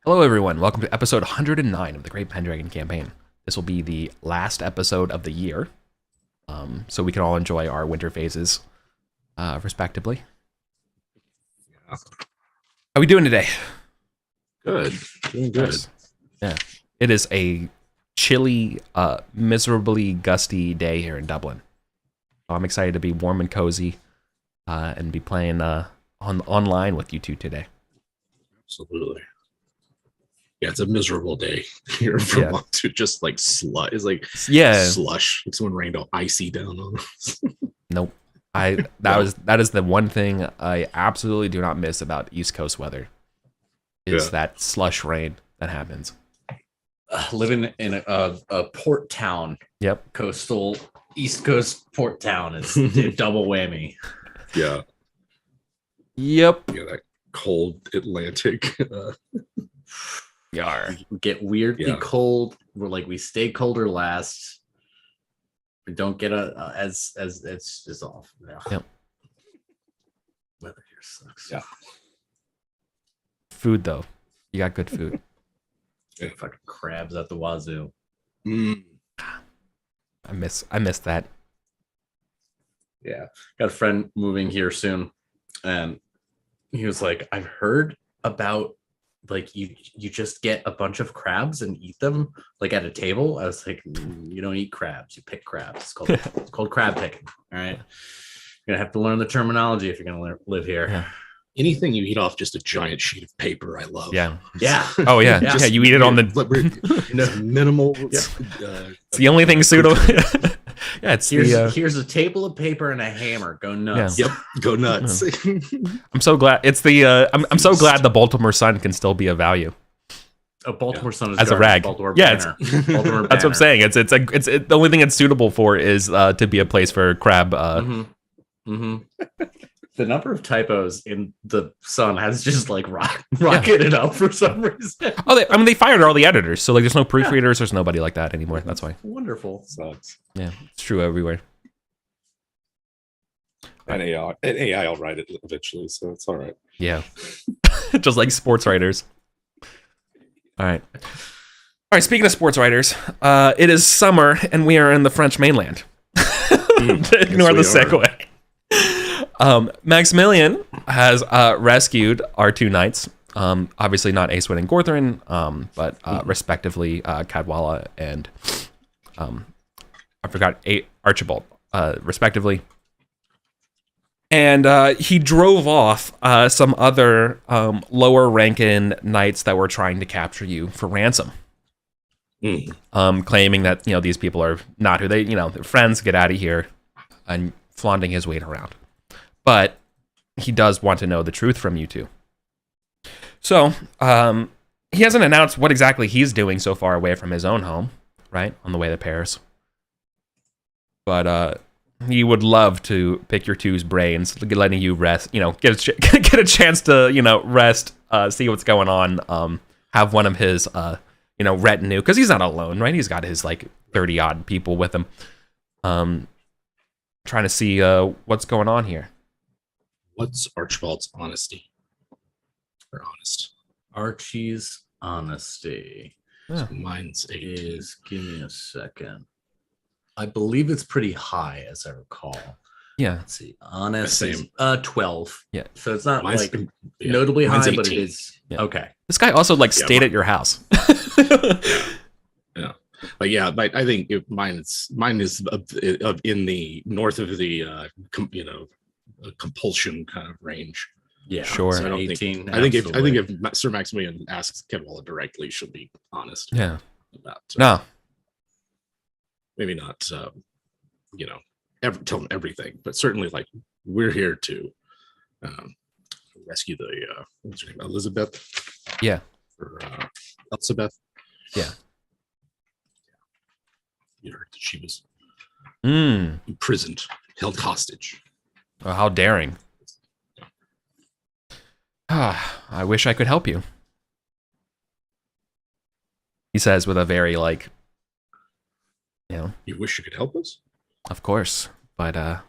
Hello, everyone. Welcome to episode 109 of the Great Pendragon Campaign. This will be the last episode of the year, so we can all enjoy our winter phases, respectively. Yeah. How are we doing today? Good. Doing good. Nice. Yeah. It is a chilly, miserably gusty day here in Dublin. So I'm excited to be warm and cozy and be playing online with you two today. Absolutely. Yeah, it's a miserable day here in Vermont too. Just like slush. It's like slush. Like someone rained icy down on us. Nope. That is the one thing I absolutely do not miss about East Coast weather. Is that slush rain that happens. Living in a port town. Yep. Coastal East Coast port town. It's a double whammy. Yeah. Yep. Yeah, that cold Atlantic. Yar. We get weirdly cold. We stay colder last. We don't get as it's just off. Yeah. Yep. Weather here sucks. Yeah. Food though. You got good food. Yeah. Fucking crabs at the wazoo. I miss that. Yeah. Got a friend moving here soon, and he was like, I've heard about like you just get a bunch of crabs and eat them like at a table. I was like, you don't eat crabs, you pick crabs. It's called crab picking. All right. You're gonna have to learn the terminology if you're gonna live here. Yeah. Anything you eat off just a giant sheet of paper, I love. Yeah. Yeah. Oh yeah. Yeah. You eat it on the minimal. It's the only thing suitable. Yeah, it's here's a table of paper and a hammer. Go nuts. Yeah. Yep, go nuts. I'm so glad it's the. I'm so glad the Baltimore Sun can still be of value. A Baltimore Sun is as a rag. Baltimore Banner. Baltimore That's what I'm saying. It's the only thing it's suitable for is to be a place for crab. The number of typos in the Sun has just like rocketed up for some reason. Oh, they fired all the editors, so like there's no proofreaders. There's nobody like that anymore. That's why. Wonderful. Sucks. Yeah, it's true everywhere. And AI will write it eventually, so it's all right. Yeah, just like sports writers. All right. Speaking of sports writers, it is summer and we are in the French mainland. Ignore the segue. Maximilian has rescued our two knights. Obviously not Aeswin and Gorthrin, but respectively Cadwalla and I forgot Archibald, respectively. And he drove off some other lower ranking knights that were trying to capture you for ransom. Claiming that these people are not who they're friends. Get out of here, and flaunting his weight around. But he does want to know the truth from you two. So he hasn't announced what exactly he's doing so far away from his own home, right, on the way to Paris. But he would love to pick your two's brains, letting you rest, get a chance to, rest, see what's going on, have one of his, retinue, because he's not alone, right? He's got his, 30-odd people with him, trying to see what's going on here. What's Archibald's honesty? Or honest? Archie's honesty. Yeah. So mine's 8. Give me a second. I believe it's pretty high, as I recall. Yeah. Let's see. Honest is 12. Yeah. So it's not mine's notably high, 18. but it is. Yeah. Okay. This guy also stayed at your house. Yeah. But yeah, I think mine is in the north of the compulsion kind of range. Yeah, sure. So I don't 18. Think, I think if Sir Maximilian asks Cadwalla directly, she'll be honest. Yeah. About, no. Maybe not. Tell him everything, but certainly we're here to rescue the what's her name, Elizabeth. Yeah. Or Elizabeth. Yeah. You heard that she was imprisoned, held hostage. Oh, how daring. I wish I could help you. He says with a very You wish you could help us? Of course, but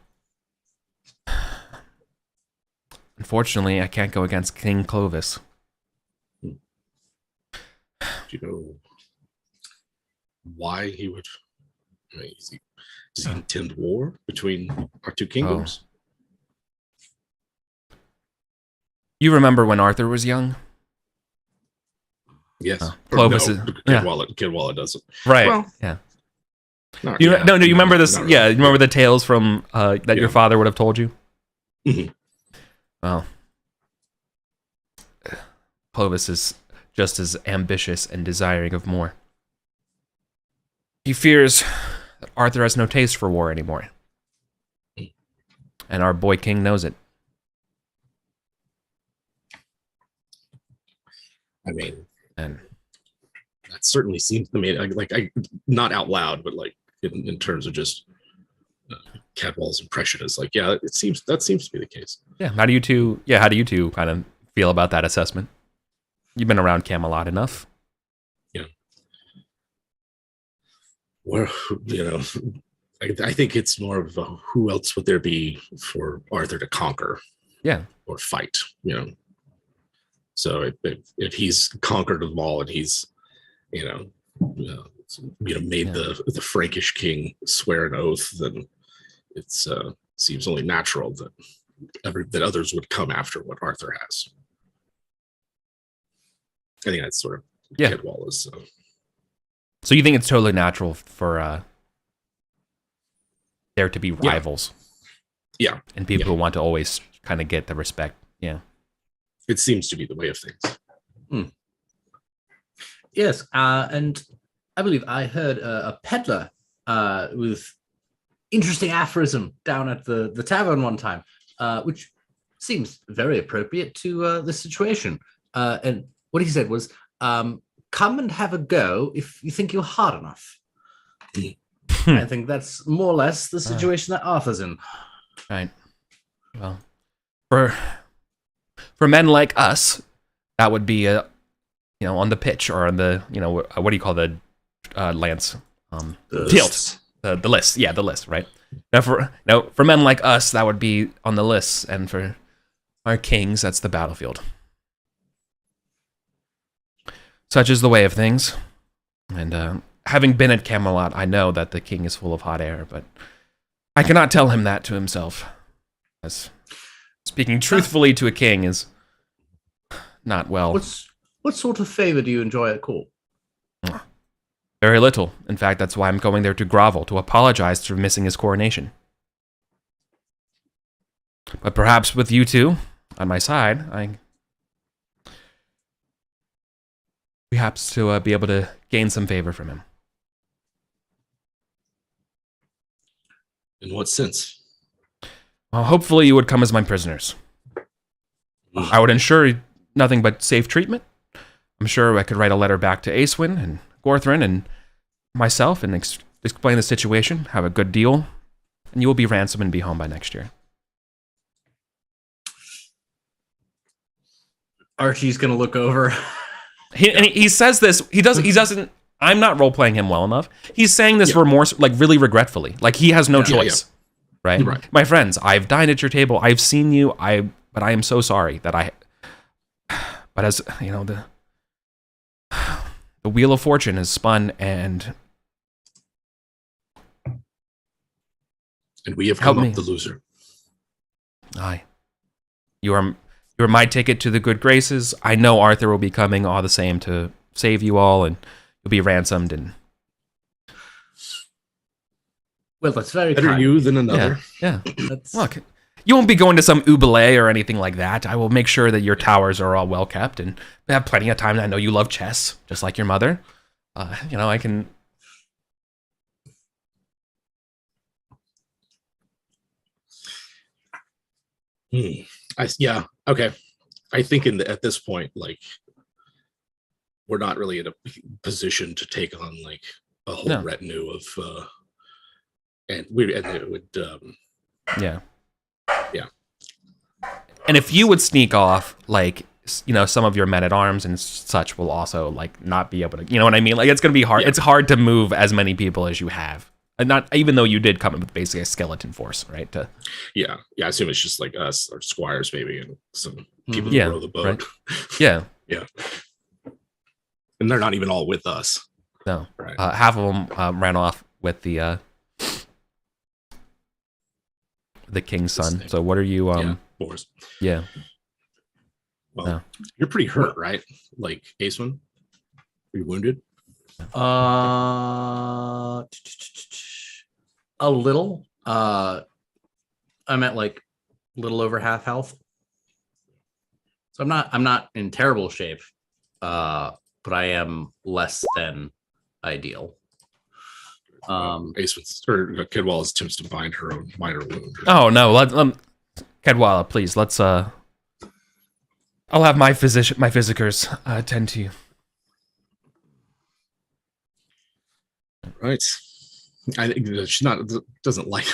unfortunately I can't go against King Clovis. Do you know why he would? I mean, does he intend war between our two kingdoms? You remember when Arthur was young? Yes. Clovis No, is Cadwalla doesn't. right. Well, yeah. Not, You, yeah, no, you remember not- this? not Yeah, really. you remember the tales from that your father would have told you? Mhm. Well, Clovis is just as ambitious and desiring of more. He fears that Arthur has no taste for war anymore. And our boy king knows it. I mean, And that certainly seems to me like I not out loud, but like in terms of just Cadwall's impression is like, yeah, that seems to be the case. yeah, how do you two kind of feel about that assessment? You've been around Camelot enough. Yeah. Well, I think it's more of who else would there be for Arthur to conquer? Yeah. Or fight, So if he's conquered them all and he's, made the Frankish king swear an oath, then it's seems only natural that others would come after what Arthur has. I think that's sort of Cadwalla's. So you think it's totally natural for there to be rivals? Yeah. And people who want to always kind of get the respect. Yeah. It seems to be the way of things. Yes, and I believe I heard a peddler with interesting aphorism down at the tavern one time, which seems very appropriate to the situation. And what he said was, come and have a go if you think you're hard enough. I think that's more or less the situation that Arthur's in. Right. Well, for men like us, that would be on the pitch or on the what do you call the lance tilt the list, the list, right? Now for men like us, that would be on the list, and for our kings, that's the battlefield. Such is the way of things, and having been at Camelot, I know that the king is full of hot air, but I cannot tell him that to himself, as speaking truthfully to a king is not well. What sort of favor do you enjoy at court? Very little. In fact, that's why I'm going there to grovel, to apologize for missing his coronation. But perhaps with you two on my side, I perhaps to be able to gain some favor from him. In what sense? Well, hopefully you would come as my prisoners. I would ensure nothing but safe treatment. I'm sure I could write a letter back to Aeswin and Gorthrin and myself and explain the situation, have a good deal, and you will be ransomed and be home by next year. Archie's gonna look over. He says this. He doesn't. I'm not role playing him well enough. He's saying this remorse, like really regretfully, like he has no choice. Right? My friends, I've dined at your table. I've seen you. But I am so sorry that I. But as you know, the wheel of fortune has spun, and we have come up the loser. Aye, you are my ticket to the good graces. I know Arthur will be coming all the same to save you all, and you'll be ransomed. And well, that's very better kind. you than another. Yeah. Look, you won't be going to some oubliette or anything like that. I will make sure that your towers are all well kept and have plenty of time. I know you love chess, just like your mother. I can. Okay. I think at this point, like, we're not really in a position to take on like a whole retinue of, and it would, yeah. And if you would sneak off, like, some of your men at arms and such will also like not be able to, you know what I mean? Like, it's gonna be hard. Yeah. It's hard to move as many people as you have. And not even though you did come in with basically a skeleton force, right? I assume it's just like us or squires maybe and some people who row the boat. Right. Yeah. Yeah. And they're not even all with us. No. Right. Half of them ran off with the king's son. So what are you? Boars. Yeah. Well, No. you're pretty hurt, right? Like Aceman? Are you wounded? A little. I'm at like a little over half health. So I'm not in terrible shape. But I am less than ideal. Aceman's or Kedwalla attempts to bind her own minor wound. Oh no, Kedwalla, please, let's I'll have my physicers attend to you. Right. I think she doesn't like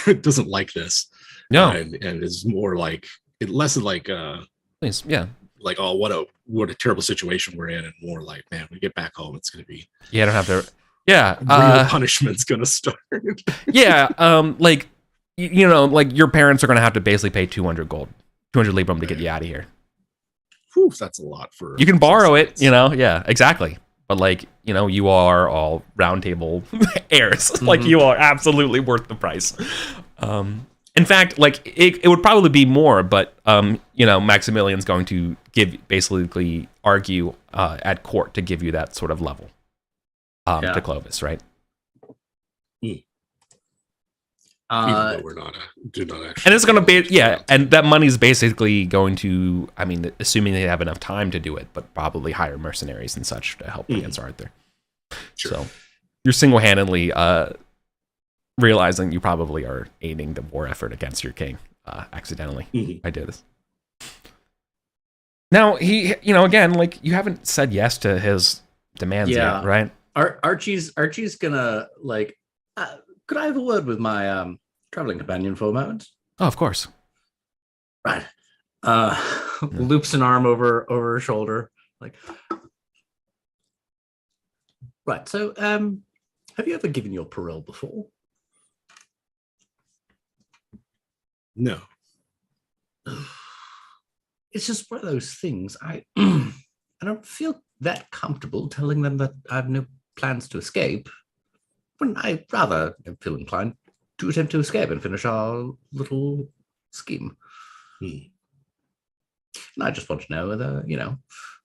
this. No. And is more like it less like please, yeah. Like, oh, what a terrible situation we're in, and more like, man, when we get back home, it's gonna be I don't have to real punishment's gonna start. Like like your parents are gonna have to basically pay 200 librum to get you out of here. Whew, that's a lot for you can borrow it, yeah, exactly. But like, you are all round table heirs. Mm-hmm. Like you are absolutely worth the price. In fact, like it would probably be more, but Maximilian's going to basically argue at court to give you that sort of level to Clovis, right? Even though we're do not actually. And it's going to be and that money's basically going to, I mean, assuming they have enough time to do it, but probably hire mercenaries and such to help against Arthur. Sure. So you're single-handedly realizing you probably are aiding the war effort against your king accidentally. I did this. Now he, again, like you haven't said yes to his demands yet, right? Archie's gonna like. Could I have a word with my traveling companion for a moment? Oh, of course. Right. Loops an arm over her shoulder, like. Right. So, have you ever given your parole before? No. It's just one of those things. I don't feel that comfortable telling them that I have no plans to escape, when I rather feel inclined to attempt to escape and finish our little scheme. And I just want to know whether,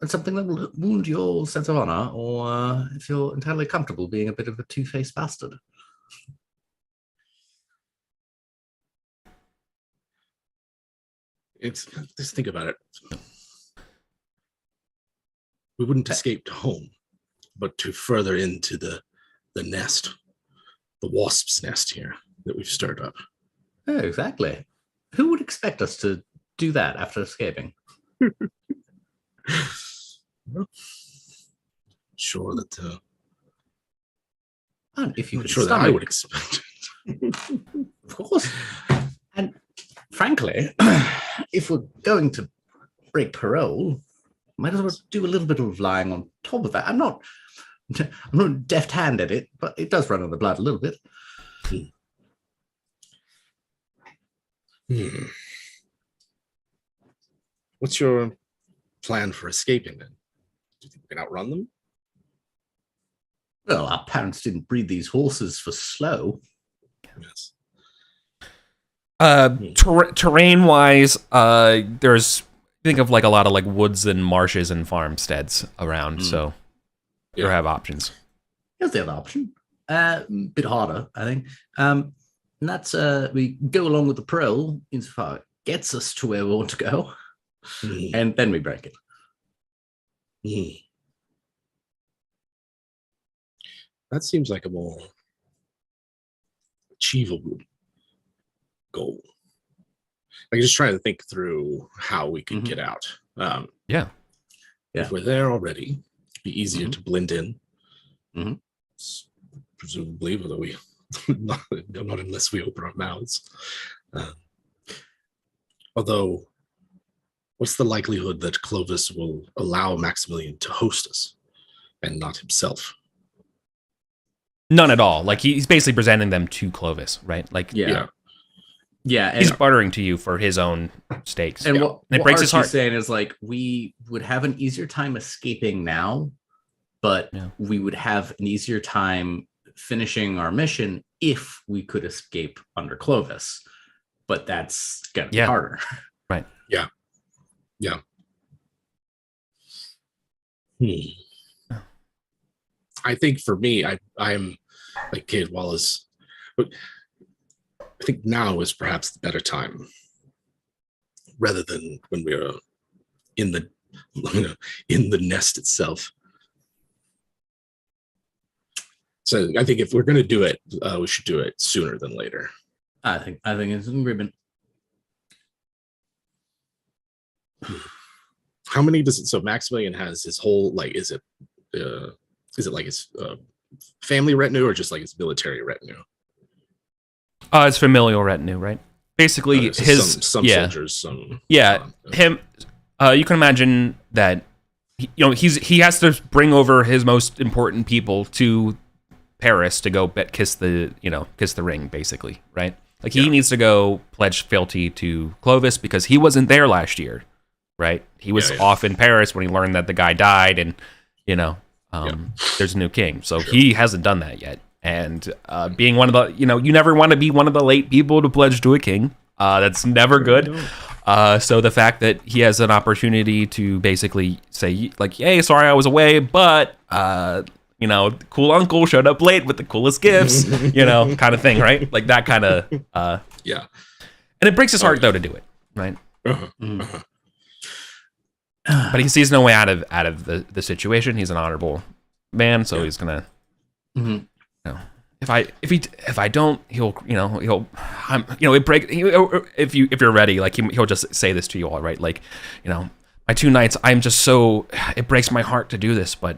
it's something that will wound your sense of honor, or if you're entirely comfortable being a bit of a two-faced bastard. Just think about it. We wouldn't escape to home, but to further into the nest, the wasp's nest here that we've stirred up. Oh, exactly. Who would expect us to do that after escaping? Well, sure that. And if you could sure that I would expect. Of course. And frankly, if we're going to break parole, might as well do a little bit of lying on top of that. I'm not deft hand at it, but it does run on the blood a little bit. What's your plan for escaping then? Do you think we can outrun them? Well, our parents didn't breed these horses for slow. Yes. Terrain wise, there's think of like a lot of like woods and marshes and farmsteads around, so you have options. Here's the other option. Bit harder, I think. And that's we go along with the parole insofar it gets us to where we want to go, and then we break it. That seems like a more achievable goal. Like just trying to think through how we could get out. If we're there already, it'd be easier to blend in. Presumably, although we not unless we open our mouths. Although, what's the likelihood that Clovis will allow Maximilian to host us and not himself? None at all. Like he's basically presenting them to Clovis, right? Like he's bartering to you for his own stakes. And it breaks his heart. Saying is like we would have an easier time escaping now but Yeah. we would have an easier time finishing our mission if we could escape under Clovis. But that's gonna be harder. Right. Yeah. I think for me, I'm like Kid Wallace, but I think now is perhaps the better time, rather than when we were in the in the nest itself. So I think if we're going to do it, we should do it sooner than later. I think it's an agreement. How many does it? So Maximilian has his whole is it like his family retinue or just like his military retinue? It's familial retinue, right? Basically, So his some soldiers, some him. You can imagine that he has to bring over his most important people to Paris to go kiss the ring, basically, right? Like he needs to go pledge fealty to Clovis because he wasn't there last year, right? He was off in Paris when he learned that the guy died, and there's a new king, so he hasn't done that yet. And being one of the, you never want to be one of the late people to pledge to a king. That's never good. So the fact that he has an opportunity to basically say, like, hey, sorry I was away, but cool uncle showed up late with the coolest gifts, kind of thing, right? Like that kind of yeah. And it breaks his heart though to do it, right? But he sees no way out of the situation. He's an honorable man, so he's gonna if I don't, he'll if you're ready, like he'll just say this to you all, right? Like, my 2 knights, I'm just so, it breaks my heart to do this, but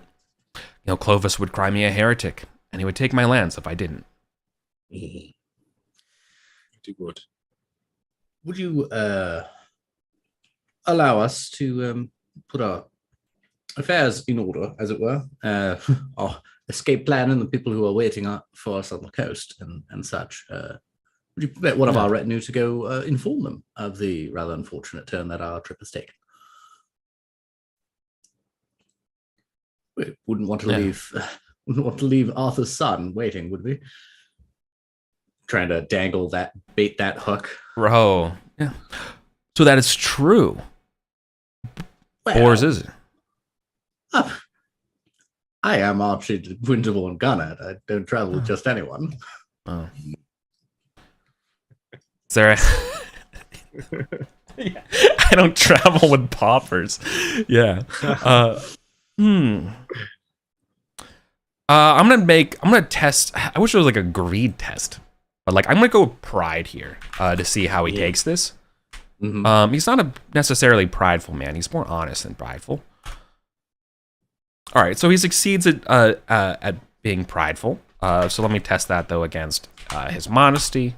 Clovis would cry me a heretic, and he would take my lands if I didn't. Too good. Would you allow us to put our affairs in order, as it were? Our escape plan and the people who are waiting for us on the coast and such. Would you permit one of our retinue to go inform them of the rather unfortunate turn that our trip has taken? We wouldn't want to leave Arthur's son waiting, would we? Trying to bait that hook. Bro. Yeah. So that is true. Well, Or is it? I am Archie the Winterborn Gunner. I don't travel with just anyone. Oh. Is there I don't travel with paupers. Yeah. I'm gonna test. I wish it was like a greed test, but like I'm gonna go with pride here to see how he takes this. He's not a necessarily prideful man. He's more honest than prideful. All right, so he succeeds at being prideful. So let me test that though against his modesty.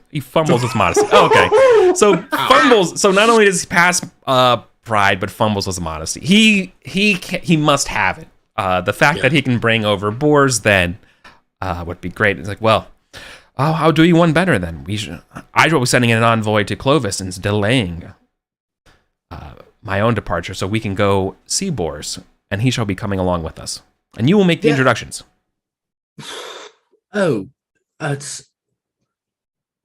He fumbles his modesty. Oh, okay, so fumbles. So not only does he pass pride, but fumbles his modesty. He must have it. The fact that he can bring over boars then would be great. It's like, well, how do you one better then? I will be sending an envoy to Clovis and delaying my own departure so we can go see boars, and he shall be coming along with us, and you will make the introductions. Oh,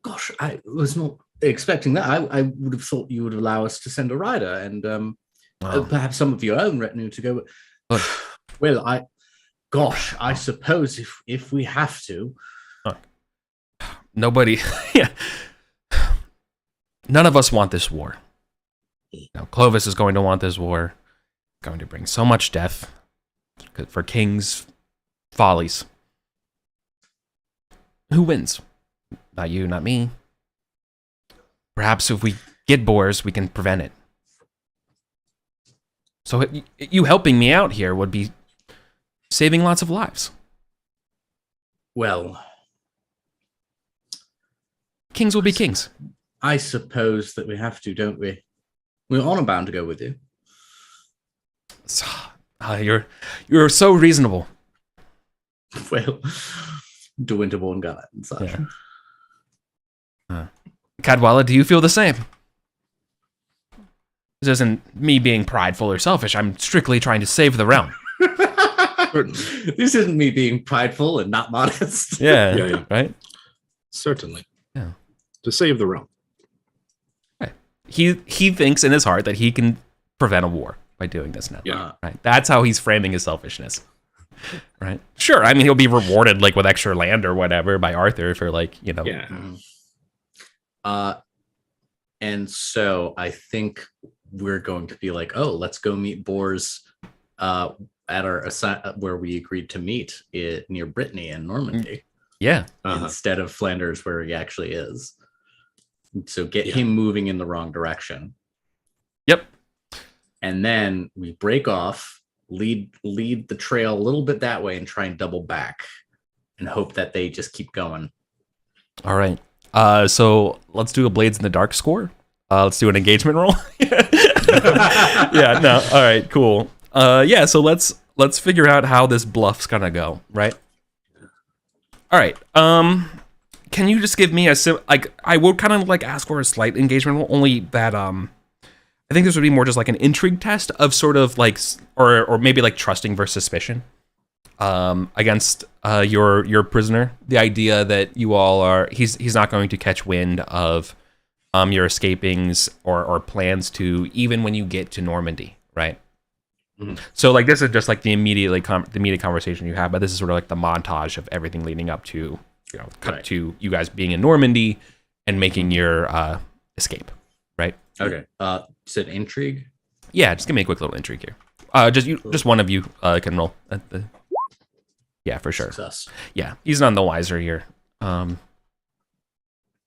gosh, I was not expecting that. I would have thought you would allow us to send a rider and perhaps some of your own retinue to go. Well, I suppose if we have to. Nobody, none of us want this war. Clovis is going to want this war. Going to bring so much death for kings' follies. Who wins? Not you, not me. Perhaps if we get boars, we can prevent it. So you helping me out here would be saving lots of lives. Well, kings will be kings. I suppose that we have to, don't we? We're honor bound to go with you. You're so reasonable. Well, De Winterborn got it and such. Cadwalla, do you feel the same? This isn't me being prideful or selfish. I'm strictly trying to save the realm. This isn't me being prideful and not modest. Yeah. Right. Certainly. Yeah. To save the realm. Right. He thinks in his heart that he can prevent a war by doing this now. Yeah. Right. That's how he's framing his selfishness. Right. Sure. I mean, he'll be rewarded like with extra land or whatever by Arthur for like, you know. Yeah. And so I think we're going to be like, oh, let's go meet Bors at our where we agreed to meet near Brittany and Normandy. Yeah. Instead of Flanders, where he actually is. So get him moving in the wrong direction. Yep. And then we break off, lead the trail a little bit that way, and try and double back, and hope that they just keep going. All right. So let's do a Blades in the Dark score. Let's do an engagement roll. Yeah. No. All right. Cool. Yeah. So let's figure out how this bluff's gonna go. Right. All right. Can you just give me I would kind of like ask for a slight engagement roll, only that I think this would be more just like an intrigue test of sort of like or maybe like trusting versus suspicion against your prisoner. The idea that you all are he's not going to catch wind of your escapings or plans to, even when you get to Normandy, right? Mm-hmm. So like this is just like the immediate conversation you have, but this is sort of like the montage of everything leading up to, you know, cut to you guys being in Normandy and making your escape, right? Okay. Said intrigue. Yeah, just give me a quick little intrigue here. Just one of you can roll. Yeah, for sure. Success. Yeah, he's none the wiser here.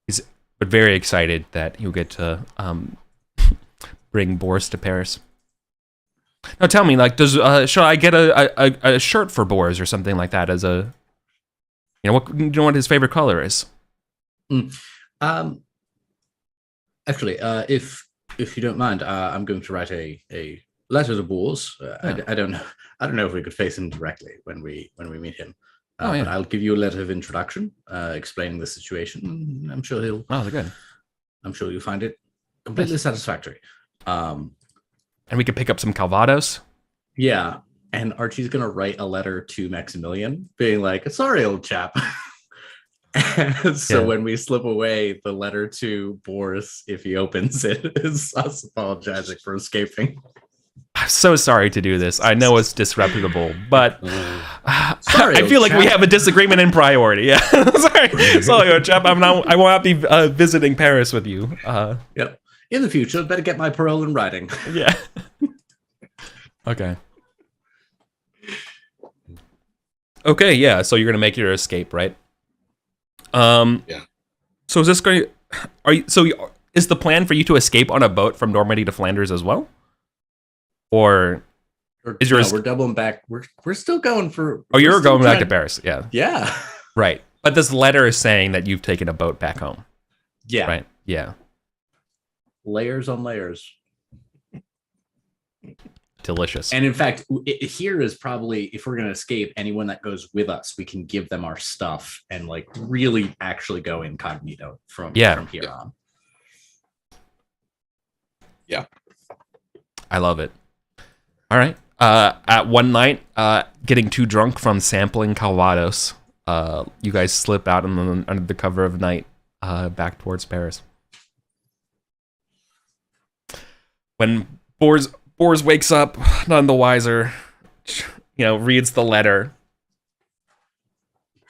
He's but very excited that he'll get to bring Boris to Paris. Now tell me, like, should I get a shirt for Boris or something like that as a, you know what his favorite color is? Actually, if you don't mind, I'm going to write a letter to Boris. I don't know if we could face him directly when we meet him. But I'll give you a letter of introduction, explaining the situation. I'm sure he'll. Oh, they're good. I'm sure you'll find it completely satisfactory. And we could pick up some Calvados. Yeah, and Archie's gonna write a letter to Maximilian, being like, "Sorry, old chap." So when we slip away, the letter to Boris, if he opens it, is us apologizing for escaping. I'm so sorry to do this. I know it's disreputable, but sorry, I feel like we have a disagreement in priority. Yeah, sorry, old chap. I will not be visiting Paris with you. Yep. In the future, better get my parole in writing. Yeah. Okay. Okay. Yeah. So you're gonna make your escape, right? Yeah. So is this going? Is the plan for you to escape on a boat from Normandy to Flanders as well? Or is yours? We're doubling back. We're still going for. Oh, you're going back to Paris. Yeah. Yeah. Right. But this letter is saying that you've taken a boat back home. Yeah. Right. Yeah. Layers on layers. Delicious. And in fact, here is probably, if we're going to escape, anyone that goes with us, we can give them our stuff and like really actually go incognito from here on. Yeah. I love it. All right. At one night, getting too drunk from sampling Calvados, you guys slip out under the cover of night back towards Paris. When Boris wakes up, none the wiser, reads the letter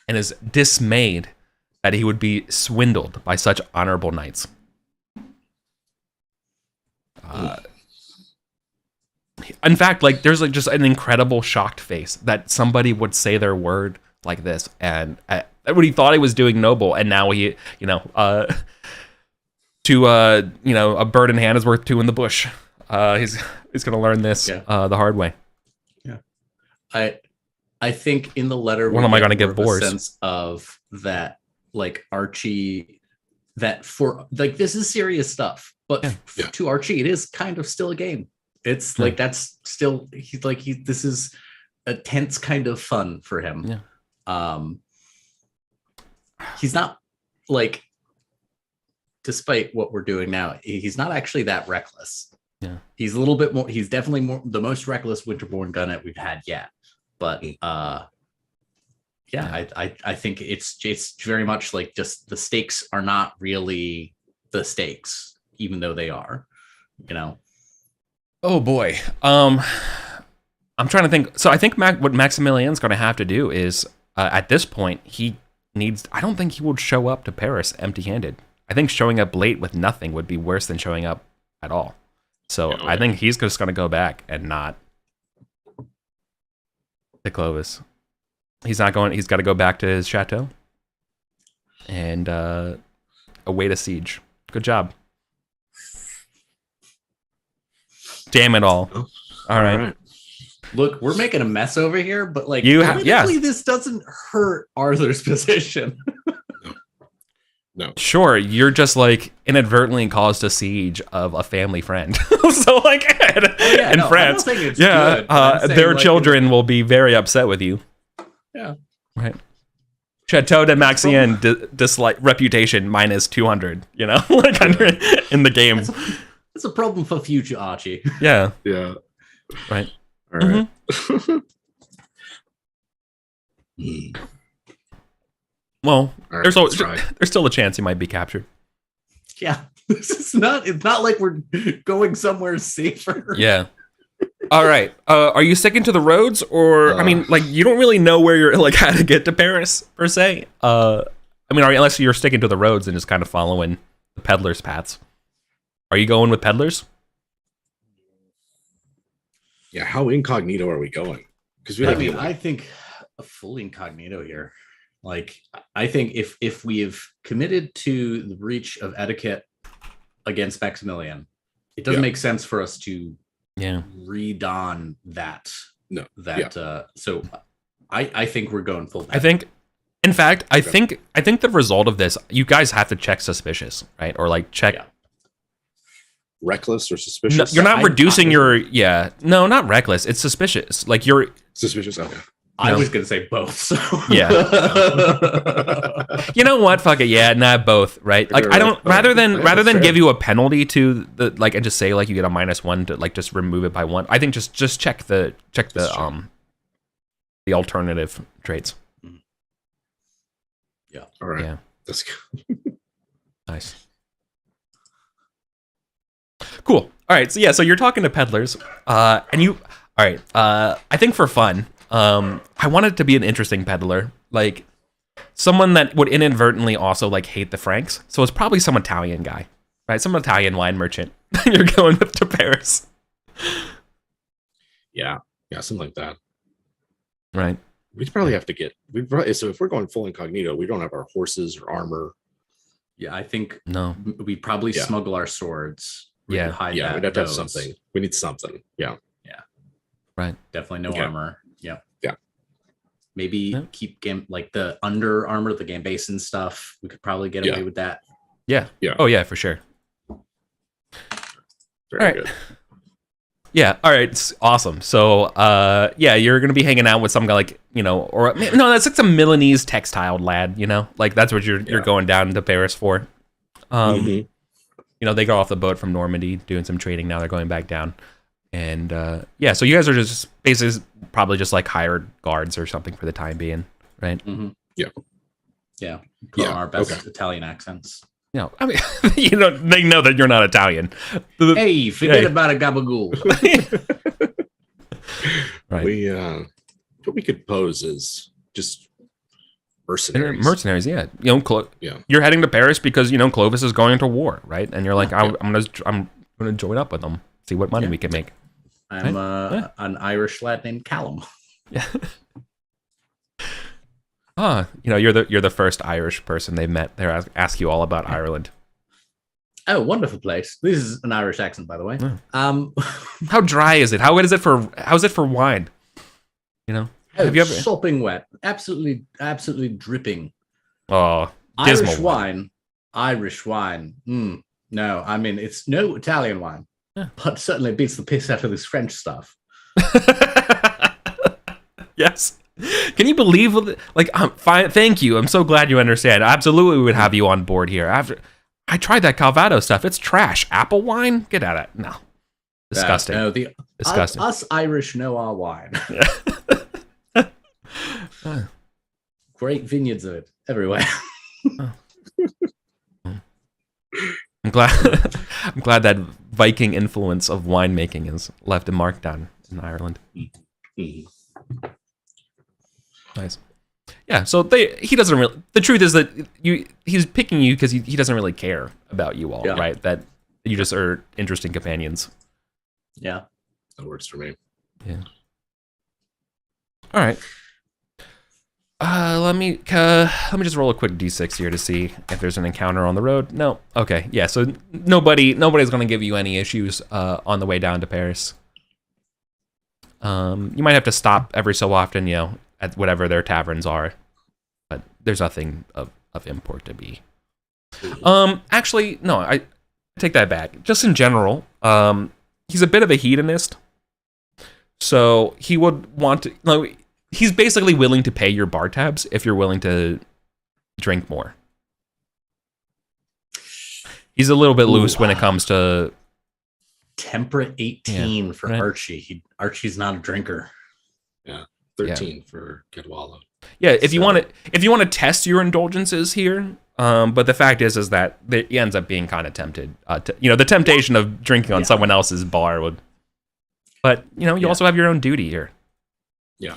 and is dismayed that he would be swindled by such honorable knights. In fact, like there's like just an incredible shocked face that somebody would say their word like this, and what he thought he was doing noble, and now he, a bird in hand is worth two in the bush. He's gonna learn this the hard way. Yeah, I think in the letter, what am I gonna give Boris? Sense of that, like Archie, that for like this is serious stuff, but to Archie, it is kind of still a game. It's like that's still this is a tense kind of fun for him. Yeah. He's not like, despite what we're doing now, he's not actually that reckless. Yeah. He's a little bit more. He's definitely the most reckless winterborn gunnet we've had yet. But yeah, I think it's very much like just the stakes are not really the stakes, even though they are, you know. Oh boy. I'm trying to think. So I think what Maximilian's going to have to do is, at this point, he needs. I don't think he would show up to Paris empty-handed. I think showing up late with nothing would be worse than showing up at all. So I think he's just going to go back and not to Clovis. He's not going. He's got to go back to his chateau and await a siege. Good job. Damn it all. All right. Look, we're making a mess over here, but like, this doesn't hurt Arthur's position. No. Sure, you're just like inadvertently caused a siege of a family friend. So like in France, their children will be very upset with you. Yeah. Right. Chateau de Maxien dislike reputation minus 200. You know, like in the game. It's a problem for future Archie. Yeah. Yeah. Right. All right. Well, right, there's still a chance he might be captured. Yeah. It's not like we're going somewhere safer. Yeah. All right. Are you sticking to the roads, or I mean, like, you don't really know where you're like how to get to Paris per se. I mean, unless you're sticking to the roads and just kind of following the peddlers' paths. Are you going with peddlers? Yeah. How incognito are we going? Because I think a full incognito here. Like, I think if we have committed to the breach of etiquette against Maximilian, it doesn't make sense for us to redon that. No. So I think we're going full. I think the result of this, you guys have to check suspicious, right? Or like check reckless or suspicious. No, you're not reducing no, not reckless. It's suspicious. Like you're suspicious. Okay. I was gonna say both. So. Yeah. You know what? Fuck it. Yeah, not both. Right. Like I don't. Rather than give you a penalty to the like and just say like you get a -1 to like just remove it by 1. I think just check the alternative traits. Yeah. All right. Yeah. That's good. Nice. Cool. All right. So you're talking to peddlers, and you. All right. I think for fun. I wanted to be an interesting peddler, like someone that would inadvertently also like hate the Franks. So it's probably some Italian guy, right? Some Italian wine merchant you're going with to Paris. Yeah, something like that. Right. We'd probably have to get. So if we're going full incognito, we don't have our horses or armor. Yeah, I think no. We probably smuggle our swords. We'd we'd have to have something. We need something. Yeah. Right. Definitely no armor. Yeah. Yeah. Maybe keep like the under armor, the Gambason stuff. We could probably get away with that. Yeah. Yeah. Oh yeah, for sure. Very good. Yeah. All right. It's awesome. So, you're gonna be hanging out with some guy like or no, that's like some Milanese textile lad. Like that's what you're going down to Paris for. They go off the boat from Normandy, doing some trading. Now they're going back down. And so you guys are just basically probably just like hired guards or something for the time being, right? Mm-hmm. Yeah. Put on our best Italian accents. I mean, they know that you're not Italian. Hey, forget about a gabagool. Right. What we could pose is just mercenaries. Mercenaries, yeah. You're heading to Paris because Clovis is going to war, right? And you're like, I'm gonna join up with them, see what money we can make. I'm an Irish lad named Callum. Yeah. You're the first Irish person they've met. They ask you all about Ireland. Oh, wonderful place. This is an Irish accent, by the way. Yeah. How dry is it? How's it for wine? Have you ever sopping wet? Absolutely dripping. Oh, Irish wine. No, I mean it's no Italian wine. Yeah. But certainly beats the piss out of this French stuff. Yes. Can you believe? Like, I'm fine. Thank you. I'm so glad you understand. I absolutely would have you on board here. I tried that Calvados stuff. It's trash. Apple wine? Get out of it. No. Disgusting. Disgusting. Us Irish know our wine. Yeah. Great vineyards of it everywhere. I'm glad. I'm glad that Viking influence of winemaking has left a mark down in Ireland. Nice. Yeah. So he doesn't really. The truth is that he's picking you because he doesn't really care about you all, right? That you just are interesting companions. Yeah, that works for me. Yeah. All right. Let me just roll a quick d6 here to see if there's an encounter on the road. No. Okay. Yeah. So nobody's gonna give you any issues on the way down to Paris. You might have to stop every so often, at whatever their taverns are, but there's nothing of import to be. Actually, no. I take that back. Just in general, he's a bit of a hedonist, so he would want to. He's basically willing to pay your bar tabs if you're willing to drink more. He's a little bit loose when it comes to temperate 18 for right? Archie. Archie's not a drinker. Yeah, 13 for Cadwalla. Yeah, if you want to test your indulgences here, but the fact is that he ends up being kind of tempted. The temptation of drinking on someone else's bar would. But you also have your own duty here. Yeah.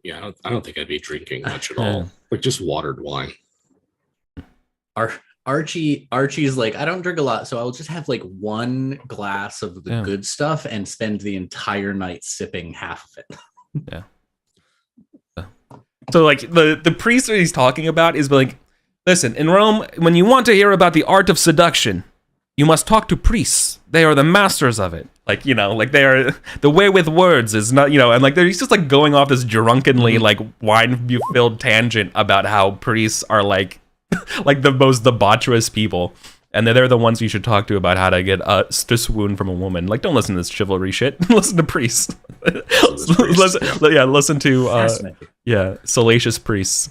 Yeah, I don't think I'd be drinking much at all. Like just watered wine. Archie's like, I don't drink a lot, so I'll just have like one glass of the good stuff and spend the entire night sipping half of it. Yeah. So like the priest that he's talking about is like, listen, in Rome, when you want to hear about the art of seduction, you must talk to priests. They are the masters of it. Like they are the way with words is not, and like he's just like going off this drunkenly like wine-filled tangent about how priests are like the most debaucherous people, and they're the ones you should talk to about how to get to swoon from a woman. Like, don't listen to this chivalry shit. Listen to priests. Listen to salacious priests.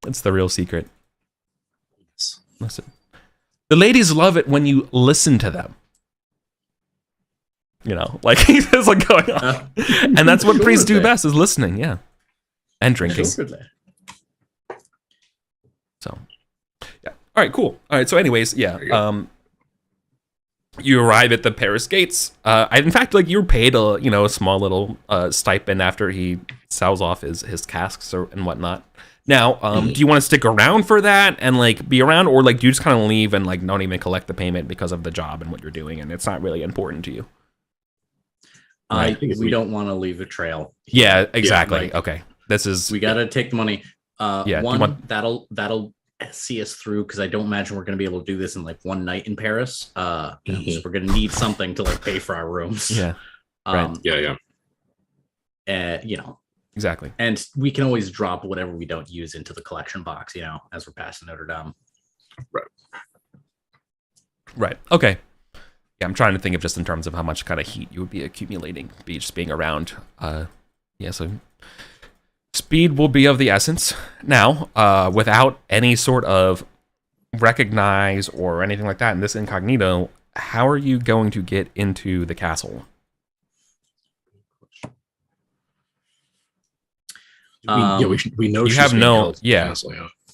It's the real secret. Listen. The ladies love it when you listen to them. He's just like going on. And that's what priests do best is listening, and drinking. So, yeah. All right, cool. All right, so anyways, you arrive at the Paris gates. In fact, you're paid a small little stipend after he sells off his casks and whatnot. Now, do you want to stick around for that and be around, or do you just kind of leave and don't even collect the payment because of the job and what you're doing, and it's not really important to you? Right? We don't want to leave a trail. Yeah, exactly. Okay, we got to take the money. That'll see us through because I don't imagine we're going to be able to do this in one night in Paris. So we're going to need something to pay for our rooms. Yeah. Right. Exactly. And we can always drop whatever we don't use into the collection box, as we're passing Notre Dame. Right. Okay. Yeah, I'm trying to think of just in terms of how much kind of heat you would be accumulating, just being around. So speed will be of the essence. Now, without any sort of recognize or anything like that in this incognito, how are you going to get into the castle? We know you have no castle,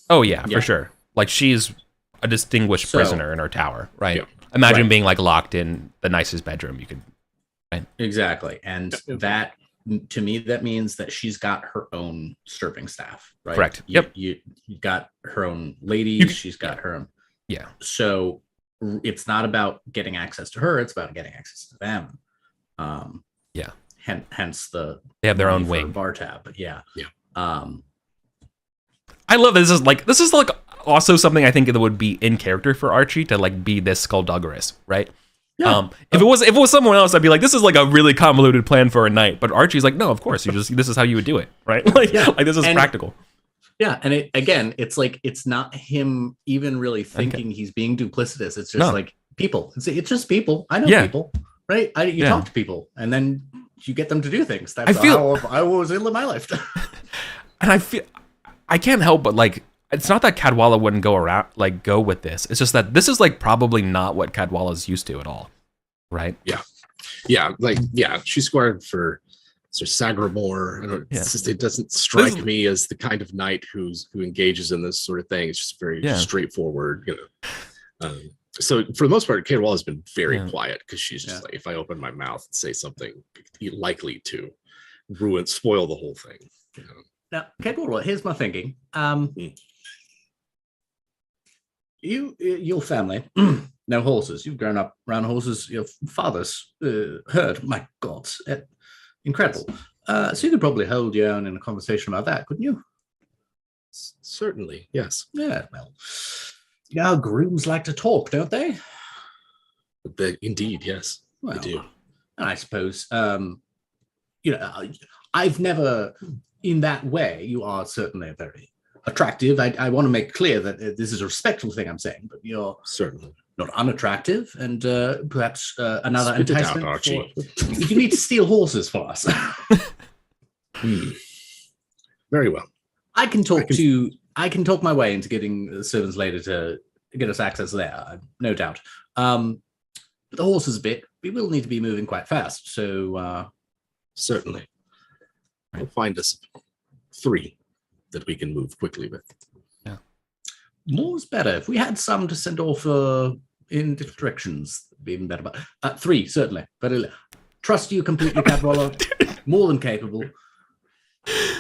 Oh yeah, for sure. She's a distinguished prisoner in her tower, right? Yeah. Imagine being locked in the nicest bedroom you could. Right? Exactly, and that to me that means that she's got her own serving staff, right? Correct. You got her own ladies. She's got her own. Yeah. So it's not about getting access to her; it's about getting access to them. Hence they have their own wing bar tab. But yeah. I love this. This is also something I think that would be in character for Archie to be this skullduggerous, right? Yeah. If it was someone else, I'd be this is a really convoluted plan for a night. But Archie's no, of course, this is how you would do it, right? This is practical. Yeah, and it's it's not him even really thinking he's being duplicitous. It's just people. It's just people. I know people, right? You talk to people, and then you get them to do things. That's how I was in my life. And I can't help but it's not that Cadwalla wouldn't go with this. It's just that this is probably not what Cadwalla's used to at all, right? Yeah. She scored for Sir Sagramore. I don't, Yeah. it's just, it doesn't strike me as the kind of knight who engages in this sort of thing. It's just very straightforward, you know. So for the most part, Cadwalla has been very quiet because she's just like, if I open my mouth and say something likely to spoil the whole thing. You know? Now, Cadwalla, here's my thinking. Your family, no horses. You've grown up around horses. Your father's herd. My God, incredible. So you could probably hold your own in a conversation about that, couldn't you? Certainly, yes. Yeah, well, you know how grooms like to talk, don't they? Indeed, yes, Well, they do. And I suppose, you know, I've never, in that way, you are certainly very attractive. I want to make clear that this is a respectful thing I'm saying, but you're certainly not unattractive, and perhaps another Spit it out, enticement. Archie. You need to steal horses for us. Very well. I can talk my way into getting the servants later to get us access there, no doubt. But the horses bit, we will need to be moving quite fast. So certainly, we'll find us 3 that we can move quickly with. Yeah, more's better. If we had some to send off in different directions, it'd be even better. But 3 certainly. But trust you completely, Cadwalla. More than capable.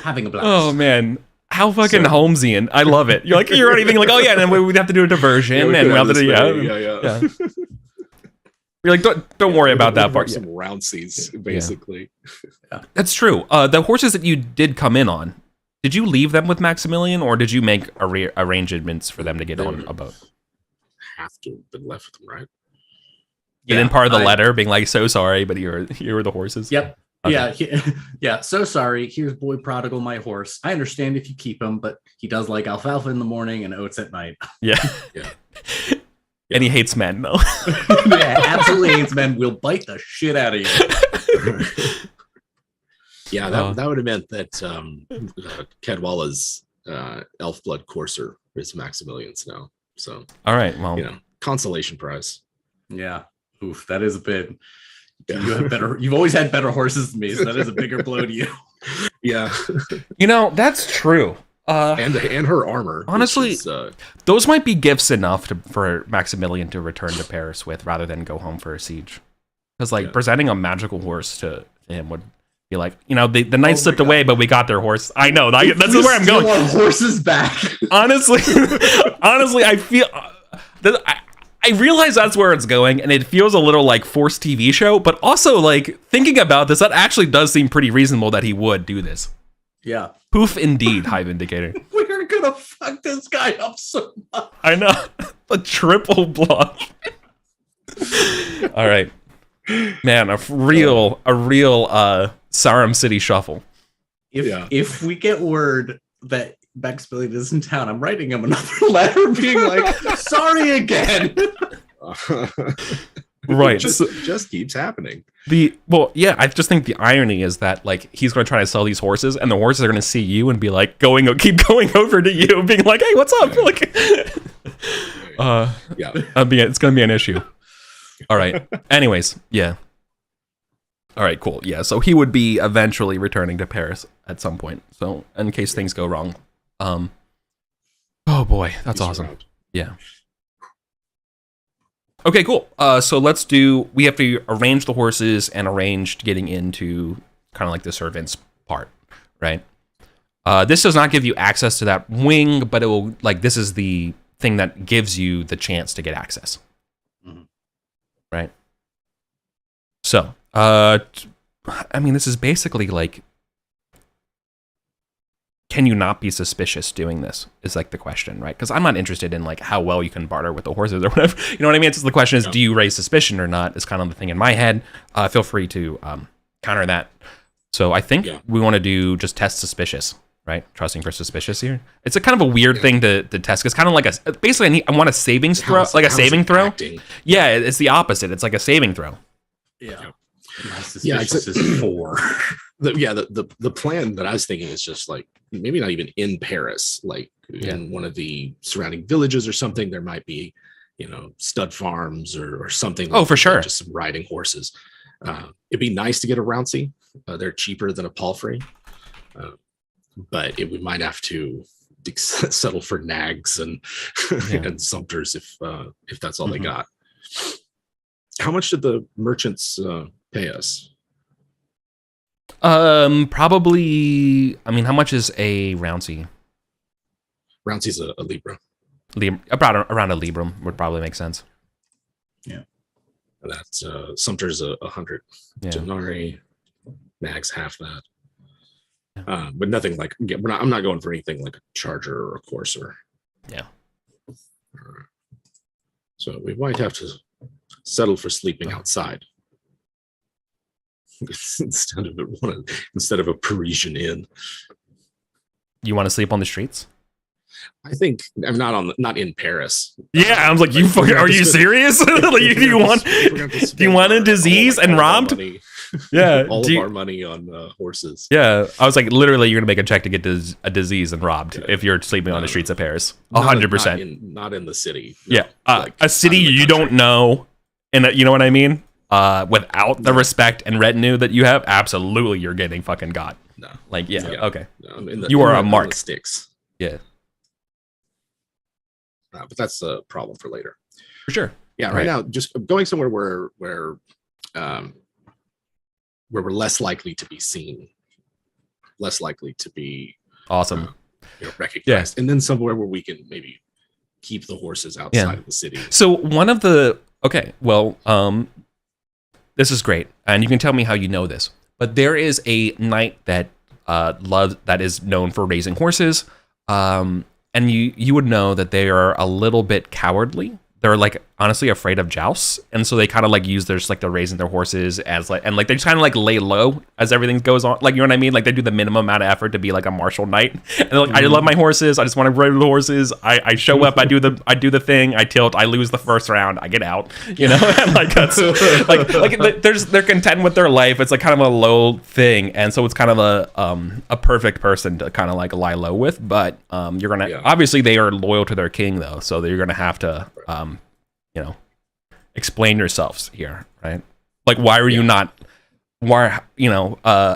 Having a blast. Oh man, how fucking Holmesian! I love it. You're already thinking like, oh yeah, and then we'd have to do a diversion, and we have to do yeah. You're like, don't worry about that part. Some roundsies, basically. Yeah. That's true. The horses that you did come in on, did you leave them with Maximilian, or did you make arrangements for them to get on a boat? Have to have been left with them, right? And then part of the letter being like, so sorry, but here were the horses. Yep. Okay. Yeah. So sorry. Here's boy prodigal, my horse. I understand if you keep him, but he does like alfalfa in the morning and oats at night. Yeah. And he hates men, though. Yeah, absolutely hates men. Will bite the shit out of you. Yeah, that would have meant that Cadwalla's elf blood courser is Maximilian's now. So all right, well, consolation prize. Yeah. Oof, that is a bit. You've always had better horses than me, so that is a bigger blow to you. Yeah. That's true. And her armor. Honestly, those might be gifts enough for Maximilian to return to Paris with, rather than go home for a siege. Because presenting a magical horse to him would be like, the knight slipped away, but we got their horse. I know that's where I'm going. Our horses back. Honestly, I feel I realize that's where it's going, and it feels a little like forced TV show, but also thinking about this, that actually does seem pretty reasonable that he would do this. Yeah. Poof, indeed, Hive Indicator. We're gonna fuck this guy up so much. I know. A triple bluff. All right. Man, a real Sarum City shuffle. If we get word that Maximilian is in town, I'm writing him another letter being like, sorry again. Right. Just keeps happening. I just think the irony is that he's going to try to sell these horses, and the horses are going to see you and be like keep going over to you, being like, hey, what's up? It's going to be an issue. All right. Anyways, yeah. All right, cool. Yeah, so he would be eventually returning to Paris at some point. So in case things go wrong. Oh boy, that's awesome. Around. Yeah. Okay, cool. So we have to arrange the horses and arrange getting into kind of the servants part, right? This does not give you access to that wing, but it will, this is the thing that gives you the chance to get access. Mm-hmm. Right? So, this is basically can you not be suspicious doing this is the question, right? Because I'm not interested in how well you can barter with the horses or whatever. You know what I mean? It's the question is, do you raise suspicion or not? Is kind of the thing in my head. Feel free to counter that. So I think we want to do just test suspicious, right? Trusting for suspicious here. It's a kind of a weird thing to test. It's kind of basically I want a savings throw, a saving throw. Acting? Yeah, it's the opposite. It's like a saving throw. Yeah. My suspicious is 4. The plan that I was thinking is just maybe not even in Paris, in one of the surrounding villages or something. There might be, stud farms or something. Oh, for sure. Just some riding horses. It'd be nice to get a Rouncy They're cheaper than a palfrey, but we might have to settle for nags and and sumpters if that's all they got. How much did the merchants pay us? Probably. I mean, how much is a roundsea? Roundsea's a libra. About around a librum would probably make sense. Yeah, that's sumpter's 100 denarii, nags half that. But nothing like I'm not going for anything like a charger or a courser. Yeah. So we might have to settle for sleeping outside instead of a Parisian inn. You want to sleep on the streets? I think I'm not in Paris. Yeah, I was like, you fucking, are you serious? Like, do you want a disease and robbed? Yeah, all of our money on horses. Yeah, I was like, literally, you're gonna make a check to get a disease and robbed if you're sleeping on the streets of Paris. 100%. Not in the city. No. Yeah, a city you don't know, and you know what I mean. Without the respect and retinue that you have, absolutely, you're getting fucking got. No, like okay. No, you are a mark. Sticks. Yeah. But that's a problem for later. For sure. Yeah, right now, just going somewhere where we're less likely to be seen, less likely to be awesome, recognized, and then somewhere where we can maybe keep the horses outside of the city. So one of the this is great, and you can tell me how you know this, but there is a knight that is known for raising horses. And you would know that they are a little bit cowardly. They're like honestly afraid of jousts, and so they kind of like use their they're raising their horses as like, and like they just kind of like lay low as everything goes on. Like, you know what I mean? Like they do the minimum amount of effort to be like a martial knight. And they're like, I love my horses. I just want to ride the horses. I show up. I do the thing. I tilt. I lose the first round. I get out. You know, and like that's like they're content with their life. It's like kind of a low thing, and so it's kind of a perfect person to kind of like lie low with. But you're gonna obviously they are loyal to their king though, so you're gonna have to explain yourselves here, right? Like, why are you not? Why,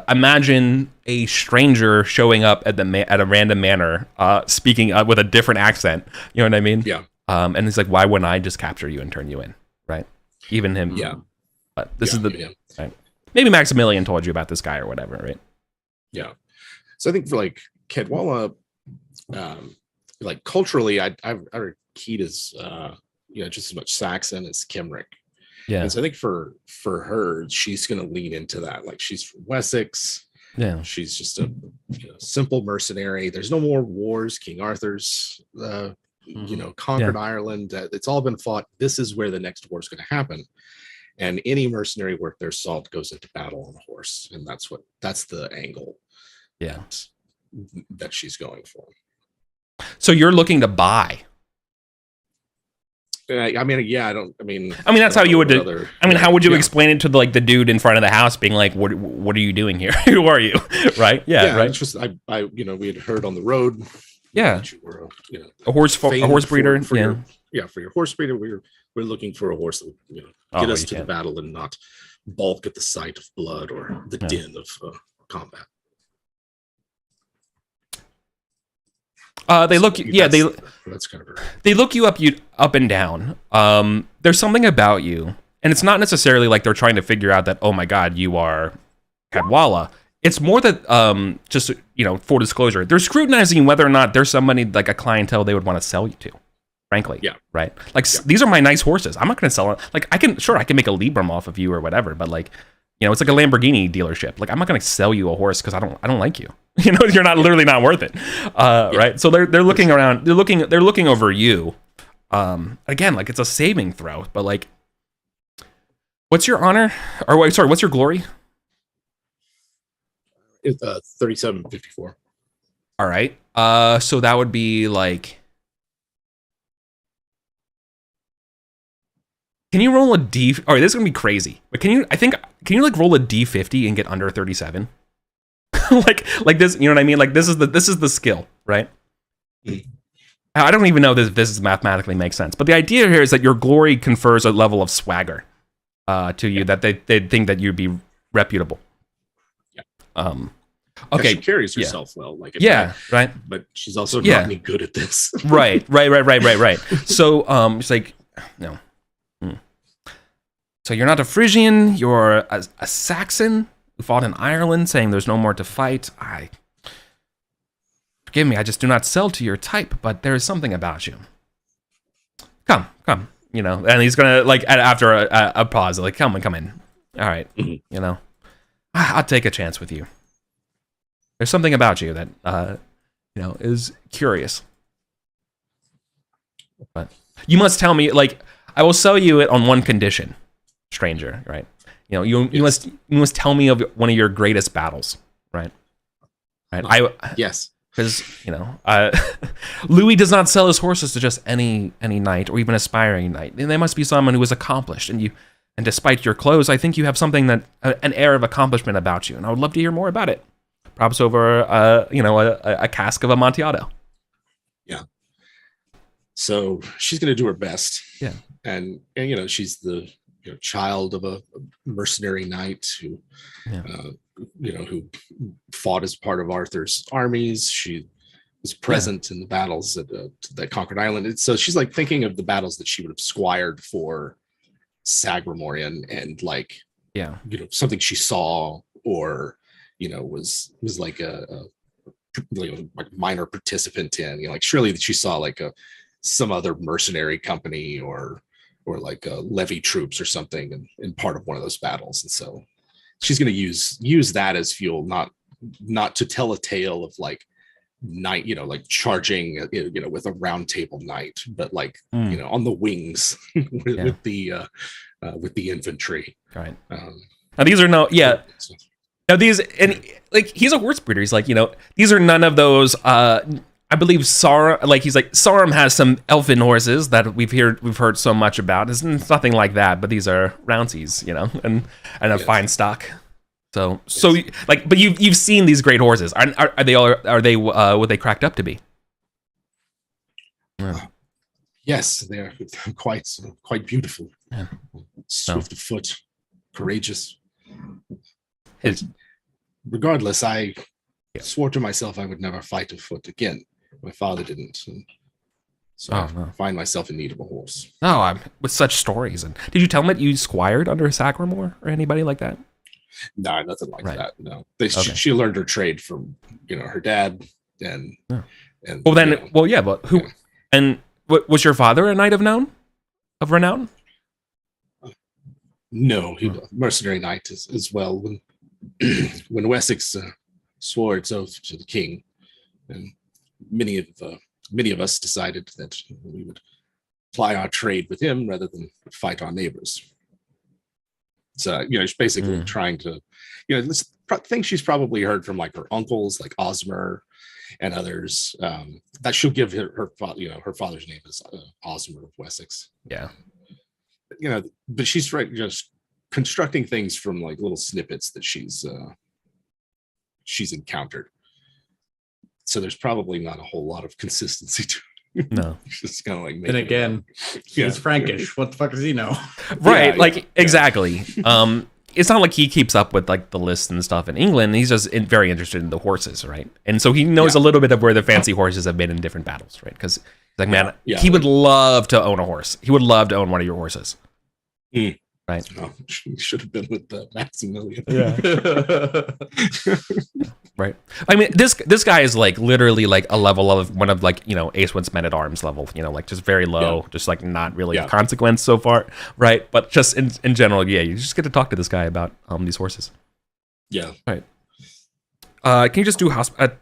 imagine a stranger showing up at a random manor, speaking with a different accent. You know what I mean? Yeah. And it's like, why wouldn't I just capture you and turn you in, right? Even him. Yeah. But this is right? Maybe Maximilian told you about this guy or whatever, right? Yeah. So I think for like Cadwalla, like culturally, I read Keat is just as much Saxon as Cymric. Yeah. And so I think for her, she's going to lean into that. Like, she's from Wessex. Yeah. She's just a simple mercenary. There's no more wars. King Arthur's conquered Ireland. It's all been fought. This is where the next war is going to happen. And any mercenary worth their salt goes into battle on a horse, and that's the angle. Yeah. That she's going for. So you're looking to buy. I mean, that's how you would do. How would you explain it to the dude in front of the house, being like, "What are you doing here? Who are you?" Right? Yeah. Right. It's just we had heard on the road. Yeah. That you were a horse breeder. For your horse breeder, we're looking for a horse that would get us to the battle and not balk at the sight of blood or the din of combat. They look. That's kind of. They look you up and down. There's something about you, and it's not necessarily like they're trying to figure out that, oh my god, you are Cadwalla. It's more that just full disclosure, they're scrutinizing whether or not there's somebody like a clientele they would want to sell you to. Frankly, right. Like these are my nice horses. I'm not going to sell it. Like I can make a Librum off of you or whatever, but like. It's like a Lamborghini dealership. Like, I'm not going to sell you a horse because I don't like you. You're not literally not worth it, right? So they're looking around. They're looking over you. Again, like it's a saving throw, but like, what's your honor? Or wait, sorry, what's your glory? It's 3754. All right. So that would be like. Can you roll a D? All right, this is gonna be crazy. But can you like roll a D50 and get under 37? like this, you know what I mean? Like this is the skill, right? I don't even know this is mathematically makes sense. But the idea here is that your glory confers a level of swagger to you that they think that you'd be reputable. Okay. She carries herself well, like right. But she's also not any good at this. Right. So it's like, no. So you're not a Frisian. You're a Saxon who fought in Ireland, saying there's no more to fight. Forgive me, I just do not sell to your type, but there is something about you. Come, and he's gonna, like, after a pause, like, come in. All right, I'll take a chance with you. There's something about you that, is curious. But you must tell me, like, I will sell you it on one condition, stranger, right? You must tell me of one of your greatest battles, right? Right. Yes. Because Louis does not sell his horses to just any knight or even aspiring knight. And they must be someone who is accomplished. And despite your clothes, I think you have something that an air of accomplishment about you. And I would love to hear more about it. Perhaps over a cask of Amontillado. Yeah. So she's going to do her best. Yeah. And she's the child of a mercenary knight who who fought as part of Arthur's armies. She was present in the battles that conquered Ireland. And so she's like thinking of the battles that she would have squired for Sagramorian and like, something she saw or, was like a like minor participant in, like surely that she saw like some other mercenary company or like levy troops or something in part of one of those battles. And so she's going to use that as fuel, not to tell a tale of like knight, like charging, with a round table knight, but like, on the wings with the infantry. Right. Now these are now these, and like, he's a horse breeder. He's like, these are none of those, I believe Sarum has some elfin horses that we've heard so much about. It's nothing like that, but these are Rounceys, and a fine stock. So like, but you've seen these great horses. Are they what they cracked up to be? Yes, they're quite beautiful. Yeah. Swift of foot, courageous. Regardless, I swore to myself I would never fight afoot again. My father didn't, so I find myself in need of a horse. No, I'm with such stories. And did you tell him that you squired under Sagramore or anybody like that? No, nothing like that. No, she learned her trade from her dad, and but who? Yeah. And was your father a knight of renown? No, he was a mercenary knight as well. When Wessex swore its oath to the king, and many of us decided that we would ply our trade with him rather than fight our neighbors. So she's basically trying to, things she's probably heard from like her uncles, like Osmer and others, that she'll give her father's name is Osmer of Wessex. Yeah. But she's just constructing things from like little snippets that she's encountered. So there's probably not a whole lot of consistency to it. No. Just kind of like, and again, he's Frankish. What the fuck does he know? Right. Exactly. It's not like he keeps up with like the lists and stuff in England. He's just very interested in the horses, right? And so he knows a little bit of where the fancy horses have been in different battles, right? Because he's like, man, he would love to own a horse. He would love to own one of your horses. Right. Oh, should have been with Maximilian. Yeah. Right. I mean, this guy is like literally like a level of one of like, Ace Went's Men-at-Arms level, like just very low, just like not really of consequence so far. Right. But just in general, you just get to talk to this guy about these horses. Yeah. Right. Can you just do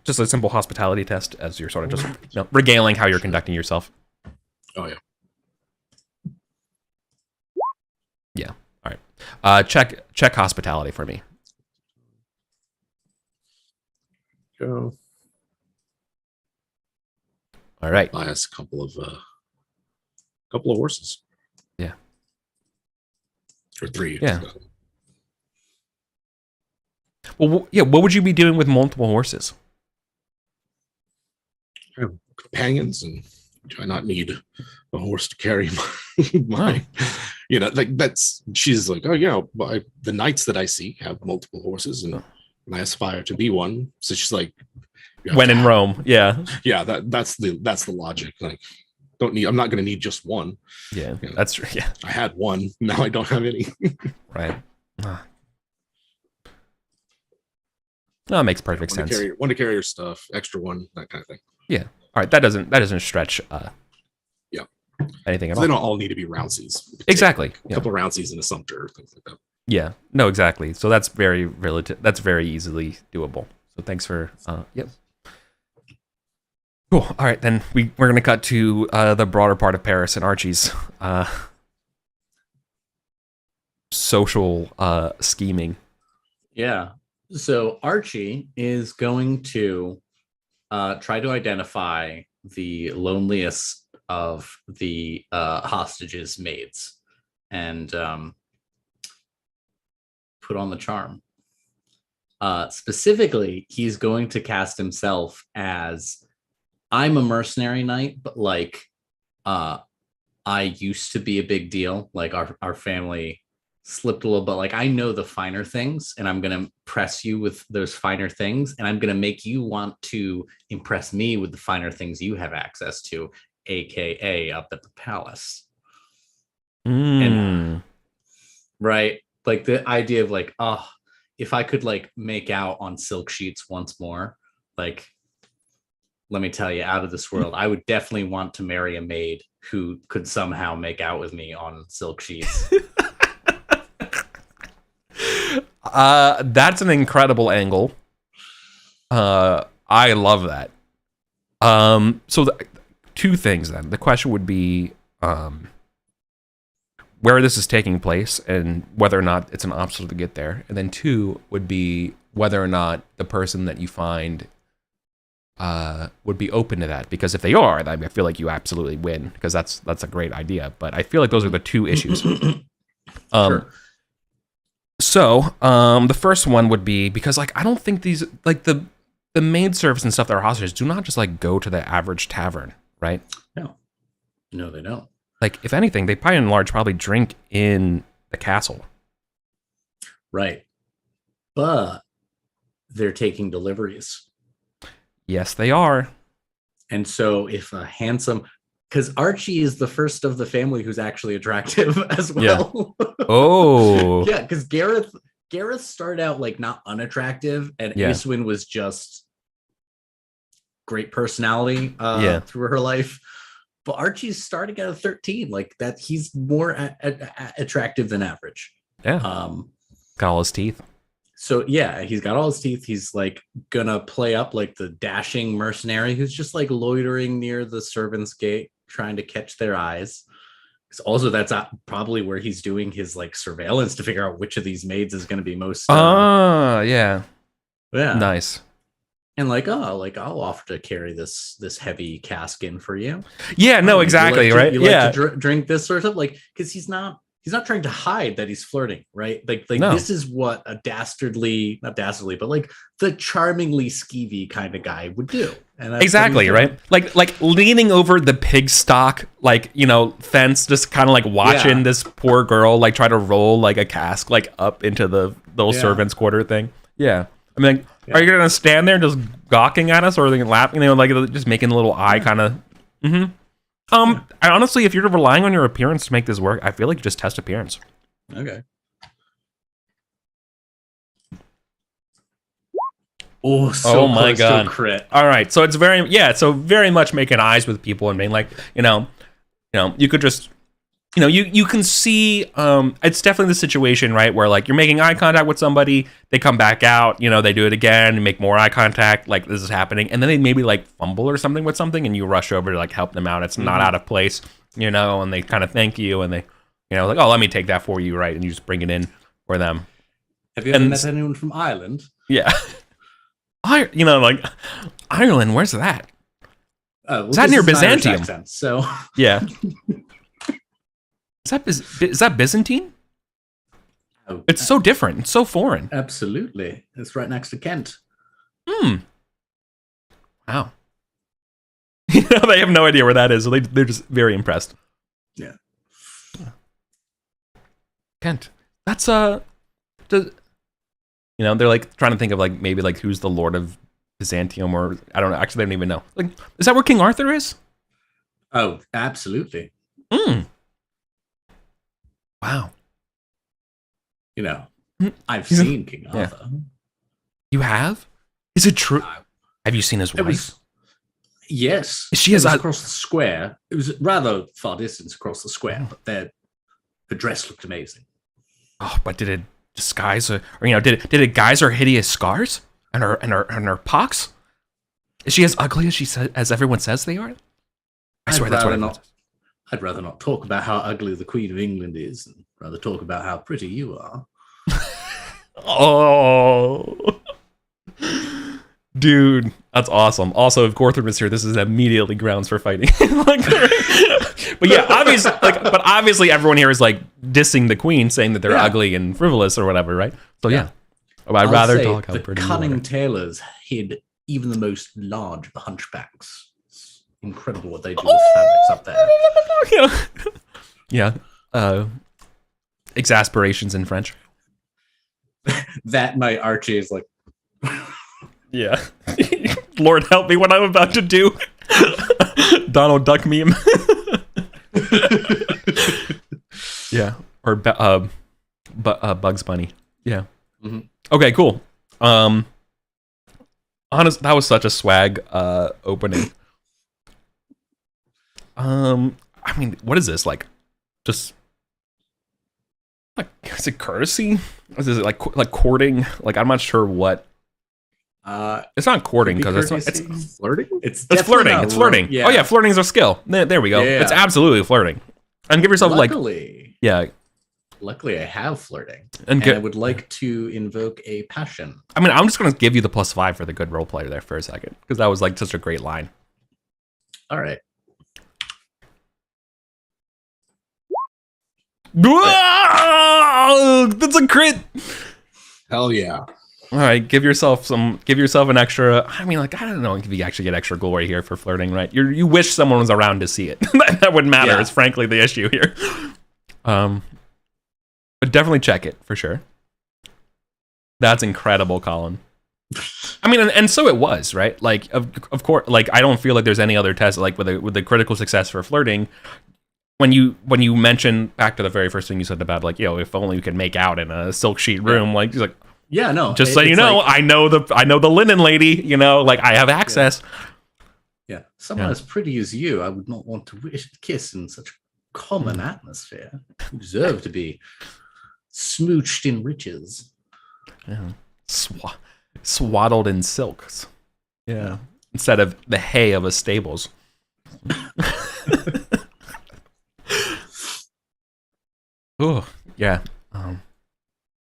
just a simple hospitality test as you're sort of just regaling how you're conducting yourself? Oh, yeah. Yeah. All right. Check hospitality for me. Go. All right. Buy us a couple of horses. Yeah. Or 3. Yeah. Well, yeah. What would you be doing with multiple horses? Companions, and do I not need a horse to carry my she's like, the knights that I see have multiple horses, and and I aspire to be one. So she's like, you have When to in have- Rome, yeah, yeah, that's the logic. Like, I'm not going to need just one. yeah, You know, that's true. Yeah, I had one, now I don't have any. right. Ah. No, it makes perfect sense. Want to carry your stuff, extra one, that kind of thing. Yeah. All right. That doesn't stretch. Yeah. Anything at So all. they don't all need to be roundsies. You could Exactly. take a couple of roundsies in a Sumter, things like that. Yeah. No, exactly. So that's very relative. That's very easily doable. So thanks for. Yep. Cool. All right, then we're gonna cut to the broader part of Paris and Archie's social scheming. Yeah. So Archie is going to try to identify the loneliest of the hostages' maids and put on the charm. Specifically, he's going to cast himself as, I'm a mercenary knight, but like I used to be a big deal. Like our family slipped a little, but like I know the finer things, and I'm gonna impress you with those finer things, and I'm gonna make you want to impress me with the finer things you have access to, aka up at the palace. And right, like the idea of like, oh, if I could like make out on silk sheets once more, like, let me tell you, out of this world, I would definitely want to marry a maid who could somehow make out with me on silk sheets. That's an incredible angle. I love that. So two things then. The question would be where this is taking place and whether or not it's an obstacle to get there. And then two would be whether or not the person that you find would be open to that. Because if they are, I feel like you absolutely win, because that's a great idea. But I feel like those are the two issues. Sure. So, the first one would be because, like, I don't think these, like, the maid service and stuff that are hostages do not just, like, go to the average tavern, right? No, they don't. Like, if anything, they by and large probably drink in the castle. Right. But they're taking deliveries. Yes, they are. And so if a handsome, because Archie is the first of the family who's actually attractive as well. Yeah. Oh. Yeah, because Gareth started out like not unattractive, and Aiswin was just great personality through her life. But Archie's starting at a 13, like that. He's more attractive than average. Yeah. Got all his teeth. So yeah, he's got all his teeth. He's like gonna play up like the dashing mercenary who's just like loitering near the servants' gate, trying to catch their eyes. Also, that's probably where he's doing his like surveillance to figure out which of these maids is going to be most. Yeah. Nice. And like, oh, like I'll offer to carry this heavy cask in for you. Yeah. No. Exactly. Right. You like to drink this sort of like, because he's not trying to hide that he's flirting, right? Like no. This is what a not dastardly, but like the charmingly skeevy kind of guy would do. And exactly, right? Like leaning over the pig stock, like, you know, fence, just kind of like watching this poor girl like try to roll like a cask like up into the little servants' quarter thing. Yeah. I mean, are you gonna stand there just gawking at us, or are they laughing? You know, like just making a little eye kind of. I honestly, if you're relying on your appearance to make this work, I feel like you just test appearance. Okay. Oh my god! Crit. All right, so it's very much making eyes with people and being like, you know, you could just, you can see, it's definitely the situation, right, where like you're making eye contact with somebody, they come back out, they do it again, and make more eye contact, like this is happening, and then they maybe like fumble or something with something, and you rush over to like help them out. It's not out of place, and they kind of thank you, and they, like, oh, let me take that for you, right, and you just bring it in for them. Have you ever met anyone from Ireland? Yeah. Like Ireland, where's that? Is that near Byzantium? Accent, so yeah. Is that Byzantine? Oh, it's so different. It's so foreign. Absolutely. It's right next to Kent. Wow. They have no idea where that is, so they're just very impressed. Yeah. Kent. That's You know, they're like trying to think of like maybe like who's the Lord of Byzantium, or I don't know. Actually, they don't even know. Like, is that where King Arthur is? Oh, absolutely. Wow. You know, I've He's seen King Arthur. You have? Is it true? Have you seen his wife? Yes. She is across the square. It was rather far distance across the square, but the dress looked amazing. Oh, but did it disguise her, or you know, did it guise her hideous scars and her pox? Is she as ugly as as everyone says they are? I swear that's what I'd rather not talk about how ugly the Queen of England is, and rather talk about how pretty you are. Oh, dude, that's awesome. Also, if Gorthram is here, this is immediately grounds for fighting. But yeah, obviously, everyone here is like dissing the Queen, saying that they're ugly and frivolous or whatever, right? So yeah, I'd rather talk how pretty. The cunning tailors hid even the most large of the hunchbacks. It's incredible what they do with fabrics up there. Yeah. Exasperations in French. That my Archie is like, yeah. Lord help me what I'm about to do. Donald Duck meme. Yeah. Or Bugs Bunny. Yeah. Mm-hmm. Okay, cool. Honest, that was such a swag opening. I mean, what is this like? Just like, is it courtesy? Is it like courting? Like, I'm not sure what. It's not courting because it's flirting. It's flirting. It's flirting. Yeah. Oh yeah, flirting is a skill. There we go. Yeah. It's absolutely flirting. And give yourself luckily, Luckily, I have flirting, and I would like to invoke a passion. I mean, I'm just gonna give you the +5 for the good role player there for a second because that was like such a great line. All right. Whoa! That's a crit. Hell yeah. All right, give yourself an extra. I mean, like, I don't know if you actually get extra glory here for flirting, right? You wish someone was around to see it. That wouldn't matter. Yeah. It's frankly the issue here. But definitely check it for sure. That's incredible, Colin. I mean, and so it was, right? Like, of course, like I don't feel like there's any other test like with the critical success for flirting. When you mention back to the very first thing you said about like, if only we could make out in a silk sheet room, like he's like. Yeah, no. Just so you know, like, I know the linen lady. Like I have access. Yeah, someone as pretty as you, I would not want to kiss in such a common atmosphere. You deserve to be smooched in riches. Yeah, swaddled in silks. Yeah, instead of the hay of a stables. Oh yeah.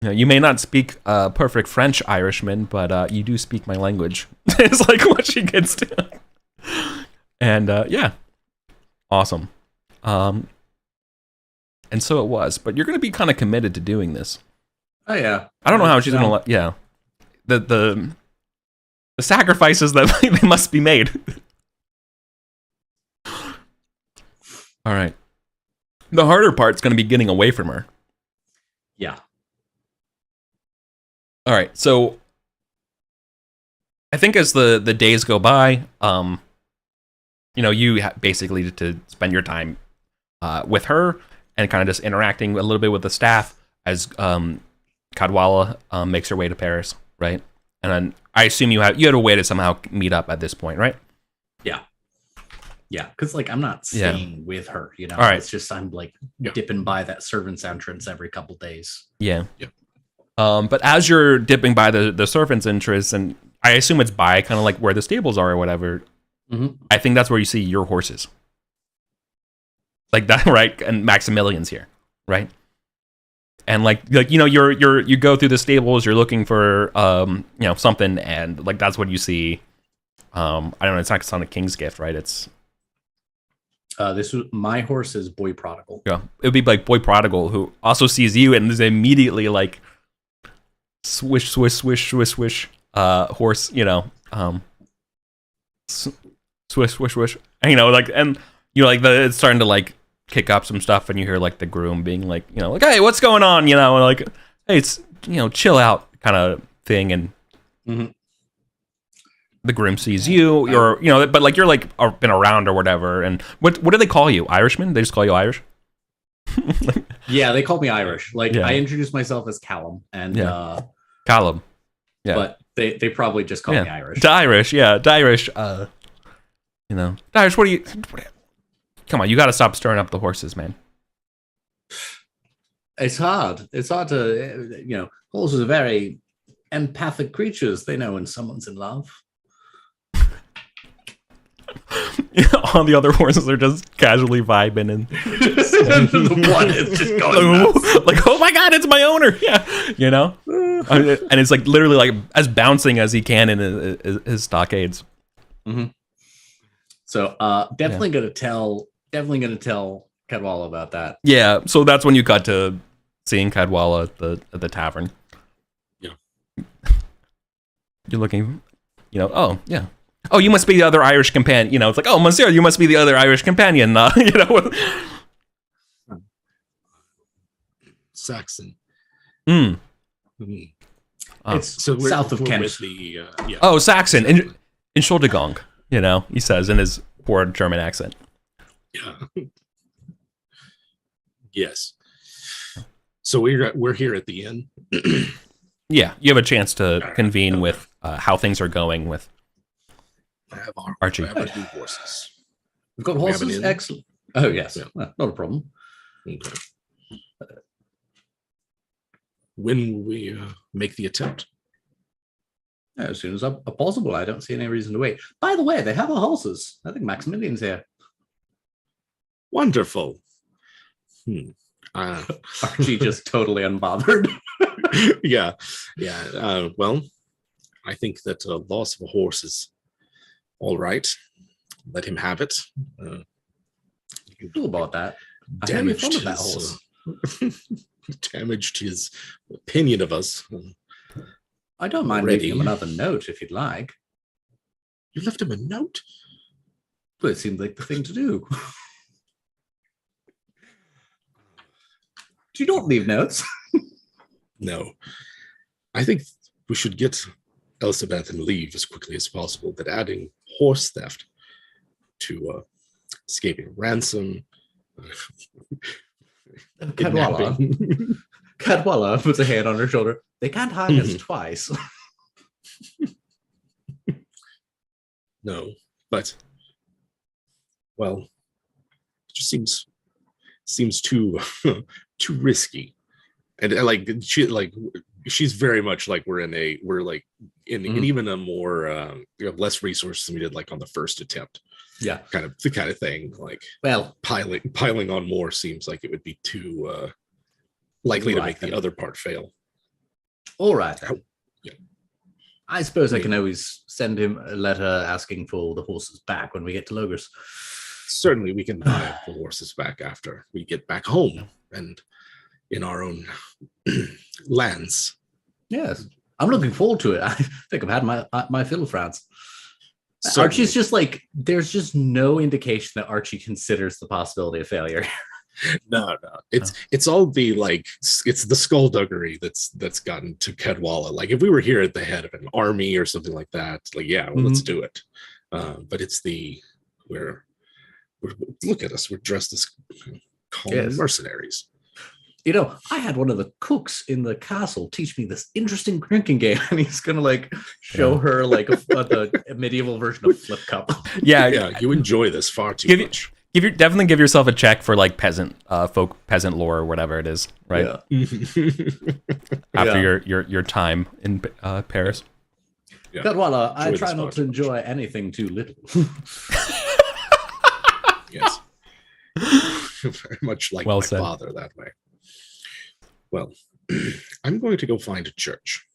You may not speak perfect French, Irishman, but you do speak my language. It's like what she gets to. And yeah, awesome. And so it was. But you're going to be kind of committed to doing this. Oh yeah. I don't know how she's going to let. Yeah, the sacrifices that they must be made. All right. The harder part's going to be getting away from her. Yeah. All right, so I think as the days go by, you basically to spend your time with her and kind of just interacting a little bit with the staff as Cadwalla makes her way to Paris, right? And then I assume you had a way to somehow meet up at this point, right? Yeah, because like I'm not staying with her, All right. It's just I'm like dipping by that servant's entrance every couple days. Yeah. But as you're dipping by the servant's entrance, and I assume it's by kind of like where the stables are or whatever, I think that's where you see your horses. Like that, right? And Maximilian's here, right? And like you go through the stables, you're looking for something, and like that's what you see. I don't know. It's not a king's gift, right? It's this was my horse is Boy Prodigal. Yeah, it would be like Boy Prodigal, who also sees you and is immediately like. Swish, swish, swish, swish, swish. Horse, swish, swish, swish. And, it's starting to like kick up some stuff, and you hear like the groom being like, like, hey, what's going on? Like, hey, it's chill out kind of thing, and Mhm. the groom sees you. You're, but like you're like been around or whatever. And what do they call you? Irishman? They just call you Irish? Yeah, they call me Irish. Like Yeah. I introduced myself as Callum, and Callum. Yeah. but they probably just call me Irish. D'Irish, yeah, D'Irish. D'Irish. What do you? Come on, you got to stop stirring up the horses, man. It's hard. It's hard to, horses are very empathic creatures. They know when someone's in love. All the other horses are just casually vibing and The one is just going nuts. like, oh my god, it's my owner. Yeah, and it's like literally like as bouncing as he can in his stockades. Mm-hmm. So definitely gonna tell Cadwalla about that. Yeah, so that's when you got to seeing Cadwalla at the tavern. Yeah, you're looking, oh yeah. Oh, you must be the other Irish companion. It's like, oh, Monsieur, you must be the other Irish companion. Saxon. Mm. It's so south of Kent. Oh, Saxon in Schuldigong, he says in his poor German accent. Yeah. Yes. So we're here at the inn. Yeah, you have a chance to convene with how things are going with Archie. I have our new horses. We've got horses. Excellent. Oh yes, not a problem. Okay. When will we make the attempt? As soon as possible. I don't see any reason to wait. By the way, they have our horses. I think Maximilian's here. Wonderful. Archie just totally unbothered. Yeah. Well, I think that loss of a horse is all right. Let him have it. Cool about that. I hear you're fond of that horse. Damaged his opinion of us. I don't mind leaving him another note if you'd like. You left him a note? Well, it seemed like the thing to do. Do you not leave notes? No. I think we should get Elizabeth and leave as quickly as possible, but adding horse theft to escaping ransom. Cadwalla puts a hand on her shoulder. They can't hide us twice. No, but well, it just seems too too risky, and she's very much like we're in even a more less resources than we did like on the first attempt. Yeah, the kind of thing. Like, well, piling on more seems like it would be too likely to make the other part fail. All right. Yeah. I suppose I can always send him a letter asking for the horses back when we get to Logos. Certainly, we can buy the horses back after we get back home and in our own lands. Yes, I'm looking forward to it. I think I've had my fill of France. Certainly. Archie's just like, there's just no indication that Archie considers the possibility of failure. No. It's all it's the skullduggery that's gotten to Cadwalla. Like if we were here at the head of an army or something like that, let's do it. But it's we're look at us, we're dressed as calm mercenaries. I had one of the cooks in the castle teach me this interesting drinking game, and he's gonna show her a medieval version of Flip Cup. Yeah, you enjoy this far too much. Definitely give yourself a check for peasant peasant lore or whatever it is, right? Yeah. After your time in Paris. Yeah. Cadwalla, I try not to enjoy anything too little. Yes. Very much like my father that way. Well, I'm going to go find a church.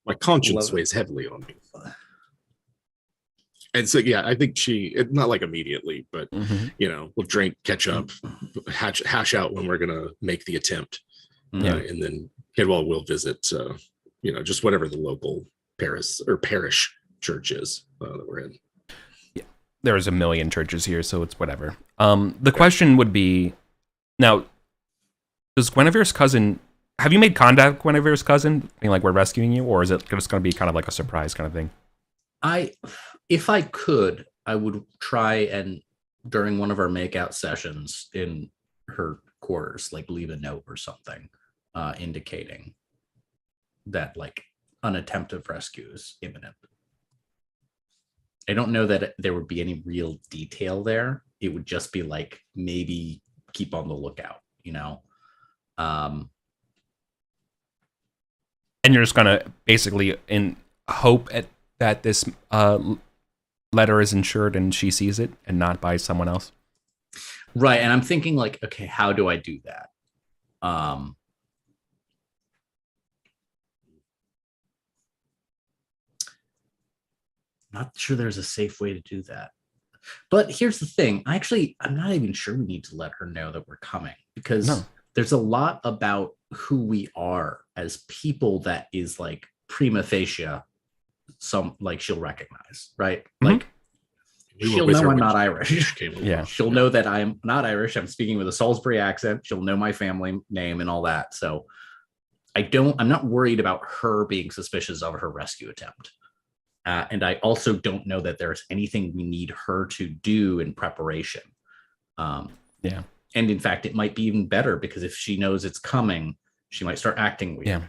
My conscience weighs heavily on me. And so, I think not immediately, but, we'll drink, catch up, hash out when we're going to make the attempt. And then Cadwalla will visit, just whatever the local parish church is that we're in. Yeah, there's a million churches here, so it's whatever. The question would be, now, Does Guinevere's cousin? Have you made contact with Guinevere's cousin? Being like, we're rescuing you, or is it just going to be kind of like a surprise kind of thing? If I could, I would try and during one of our makeout sessions in her quarters, like leave a note or something, indicating that like an attempt of rescue is imminent. I don't know that there would be any real detail there. It would just be like, maybe keep on the lookout, you know? And you're just going to basically hope that this letter is insured and she sees it and not by someone else. Right. And I'm thinking like, okay, how do I do that? Not sure there's a safe way to do that. But here's the thing. I'm not even sure we need to let her know that we're coming, because there's a lot about who we are as people that is like prima facie she'll recognize, right? Mm-hmm. Like she'll know I'm not Irish. Yeah. She'll know that I'm not Irish. I'm speaking with a Salisbury accent. She'll know my family name and all that. So I'm not worried about her being suspicious of her rescue attempt. And I also don't know that there's anything we need her to do in preparation. Yeah. And in fact, it might be even better, because if she knows it's coming, she might start acting weird. Yeah.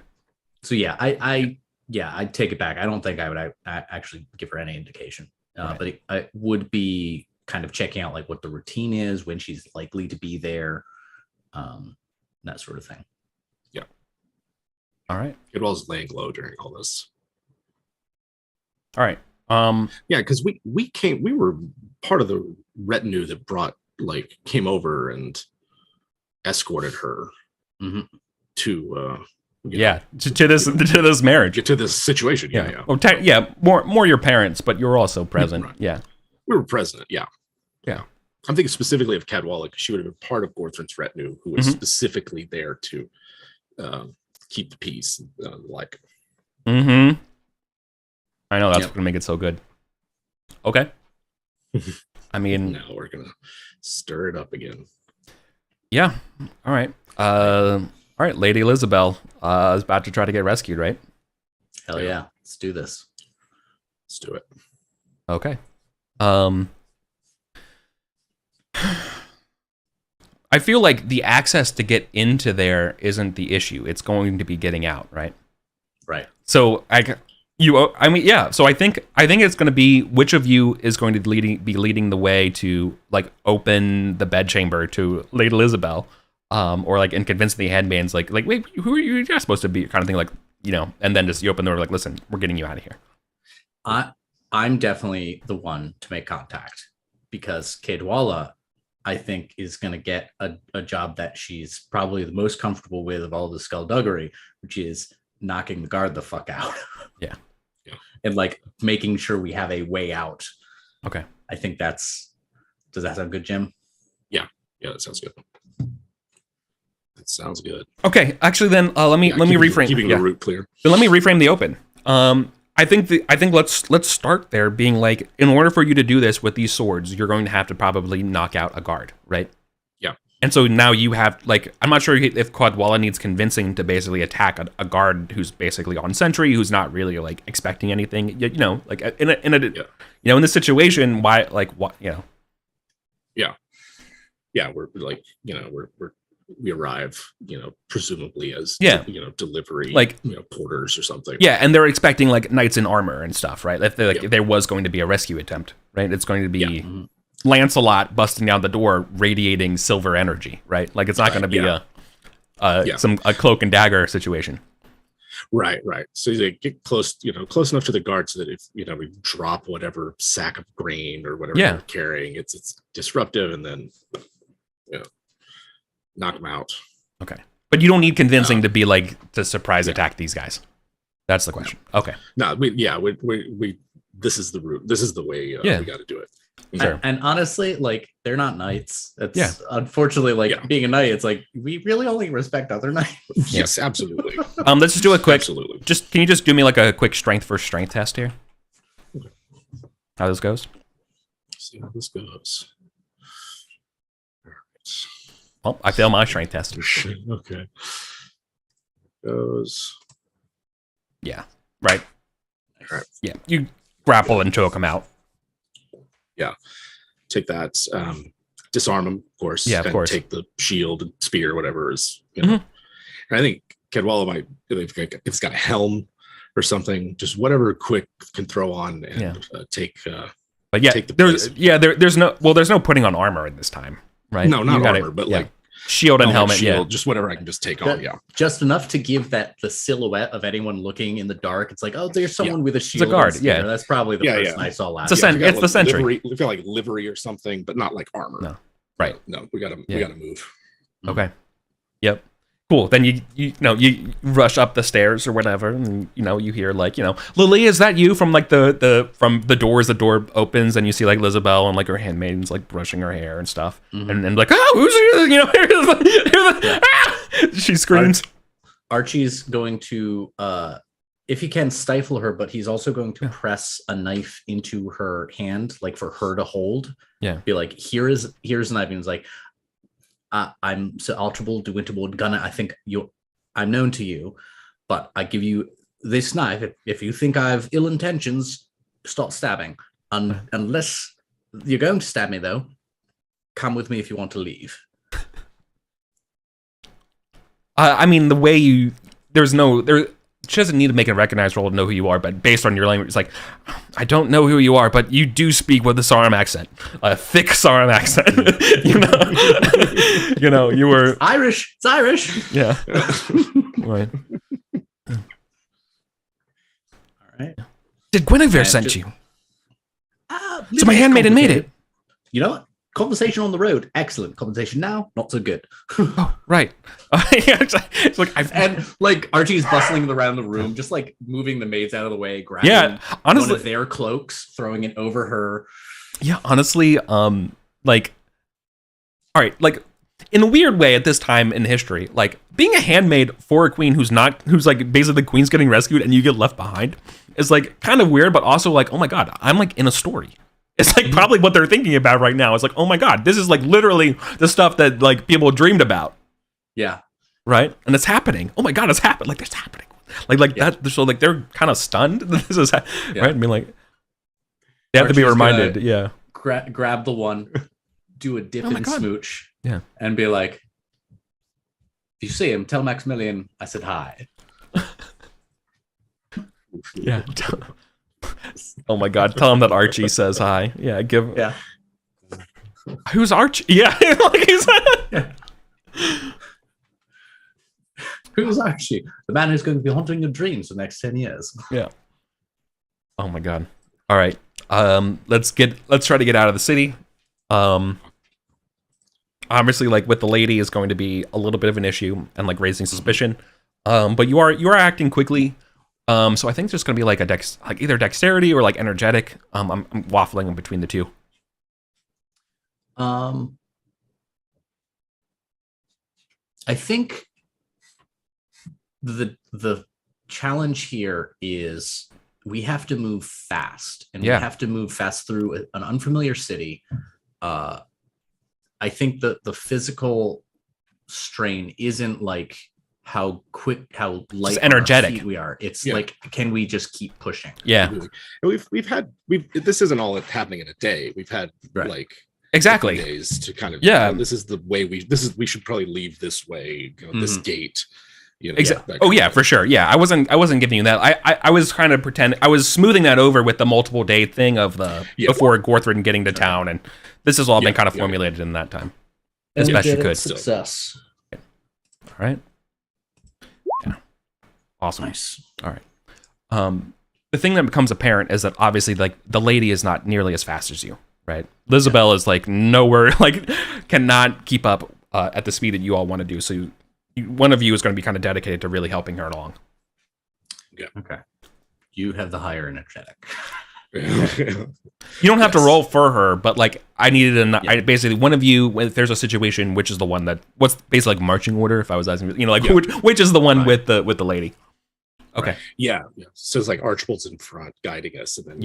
So yeah, I'd take it back. I don't think I would actually give her any indication. Right. But it would be kind of checking out like what the routine is, when she's likely to be there, that sort of thing. Yeah. All right. It was laying low during all this. All right. Yeah, because we were part of the retinue that came over and escorted her to this marriage, to this situation. Yeah. Well, more your parents, but you're also present. Right. Yeah. We were present. Yeah. I'm thinking specifically of Cadwalla, because she would have been part of Gorthrin's retinue, who was specifically there to keep the peace. I know that's going to make it so good. Okay. I mean, now we're going to stir it up again. Yeah. All right. All right. Lady Elizabeth is about to try to get rescued, right? Hell yeah. Let's do this. Let's do it. Okay. I feel like the access to get into there isn't the issue. It's going to be getting out, right? Right. So So I think it's going to be which of you is going to be leading the way to like open the bedchamber to Lady Elizabeth, or like and convince the handmaids like wait, who are you? You're supposed to be kind of thing, like, you know, and then just you open the door like, listen, we're getting you out of here. I'm definitely the one to make contact, because Cadwalla, I think, is going to get a job that she's probably the most comfortable with of all the skullduggery, which is knocking the guard the fuck out. Yeah. And like making sure we have a way out. Okay. I think does that sound good, Jim? Yeah, that sounds good. That sounds good. Okay, actually then let me reframe. Keeping the route clear. So let me reframe the open. I think let's start there, being like, in order for you to do this with these swords, you're going to have to probably knock out a guard, right? Yeah. And so now you have, like, I'm not sure if Cadwalla needs convincing to basically attack a guard who's basically on sentry, who's not really like expecting anything, you know, like in a you know, in this situation, why, like, what, you know? Yeah, we're like, you know, we arrive, you know, presumably as you know, delivery, like, you know, porters or something. Yeah, and they're expecting like knights in armor and stuff, right? If there was going to be a rescue attempt, right? It's going to be Lancelot busting down the door, radiating silver energy, right? Like, it's not going to be a cloak and dagger situation. Right. So you get close enough to the guard so that if, you know, we drop whatever sack of grain or whatever they're carrying, it's disruptive, and then, you know, knock them out. Okay. But you don't need convincing to be like to surprise attack these guys. That's the question. No. Okay. No, we this is the route. This is the way we got to do it. Sure. And honestly, like, they're not knights. It's unfortunately, like, being a knight, it's like we really only respect other knights. Yes, absolutely. Let's just do a quick. Absolutely. Can you just do me like a quick strength versus strength test here? Okay. How this goes? Let's see how this goes. All right. Well, I fail my strength test. Okay. Goes. Yeah. Right. Right. Yeah. You grapple and choke him out. Yeah. Take that. Disarm him, of course. Yeah, of and course. Take the shield and spear, whatever is. And I think Cadwalla might, if it's got a helm or something, just whatever quick can throw on and take. But yeah, take the there's no putting on armor in this time, right? No, not armor, but like shield and helmet, shield, just whatever I can just take on. Yeah, just enough to give that the silhouette of anyone looking in the dark. It's like, oh, there's someone with a shield. It's a guard. Yeah, that's probably the person I saw last. It's the sentry. We got like livery or something, but not like armor. No, right? No, we gotta move. Okay. Yep. Cool. Then you rush up the stairs or whatever, and you hear like Lily, is that you from like from the doors? The door opens and you see like Lizabelle and like her handmaidens like brushing her hair and stuff, and like, oh, who's she screams. Archie's going to if he can stifle her, but he's also going to press a knife into her hand, like for her to hold. Yeah. Be like, here's a knife, and he's like, I'm Sir Archibald de Winterbourne Gunner. I think I'm known to you, but I give you this knife. If you think I have ill intentions, stop stabbing. Unless you're going to stab me, though, come with me if you want to leave. I mean, the way she doesn't need to make a recognized roll to know who you are, but based on your language, it's like, I don't know who you are, but you do speak with a Sarum accent, a thick Sarum accent. You were Irish. It's Irish. Yeah. Right. All right. Did Guinevere send you? So my handmaiden made it. You know what? Conversation on the road, excellent. Conversation now, not so good. Oh, right. It's like and like Archie's bustling around the room, just like moving the maids out of the way, grabbing honestly, one of their cloaks, throwing it over her. Yeah, honestly, like, all right, like in a weird way at this time in history, like being a handmaid for a queen who's like basically the queen's getting rescued and you get left behind is like kind of weird, but also like, oh my god, I'm like in a story. It's like probably what they're thinking about right now. It's like, oh my god, this is like literally the stuff that like people dreamed about. Yeah. Right? And it's happening. Oh my god, it's happening. Like it's happening. Like that. So like they're kind of stunned that this is right. I mean, like they have to be reminded. Yeah. Grab the one, do a dip and smooch. Yeah. And be like, if you see him, tell Maximilian I said hi. Yeah. Oh my god, tell him that Archie says hi. Yeah, Yeah. Who's Archie? Yeah. Yeah. Who's Archie? The man who's going to be haunting your dreams for the next 10 years. Yeah. Oh my god. All right. Let's try to get out of the city. Obviously, like with the lady is going to be a little bit of an issue and like raising suspicion. But you are acting quickly. So I think there's going to be like either dexterity or like energetic. I'm waffling in between the two. I think the challenge here is we have to move fast, and we have to move fast through an unfamiliar city. I think that the physical strain isn't like how light, just energetic we are. It's like, can we just keep pushing? Yeah. We've had this isn't all happening in a day. We've had like exactly days to kind of this is the way we should probably leave this way, this gate. Exactly. Oh yeah, for sure. Yeah, I wasn't giving you that. I was trying to pretend I was smoothing that over with the multiple day thing of the before Gorthrin getting to town, and this has all been kind of formulated in that time as best you could. Success. All right. Yeah. Awesome. Nice. All right. The thing that becomes apparent is that obviously like the lady is not nearly as fast as you, right? Lizabelle is like nowhere, like cannot keep up at the speed that you all want to do. So one of you is going to be kind of dedicated to really helping her along. Yeah. Okay. You have the higher energetic. You don't have to roll for her, but like I needed I basically one of you, if there's a situation, which is the one that what's basically like marching order. If I was asking, which is the one with the lady. Okay. Right. Yeah. So it's like Archibald's in front guiding us, and then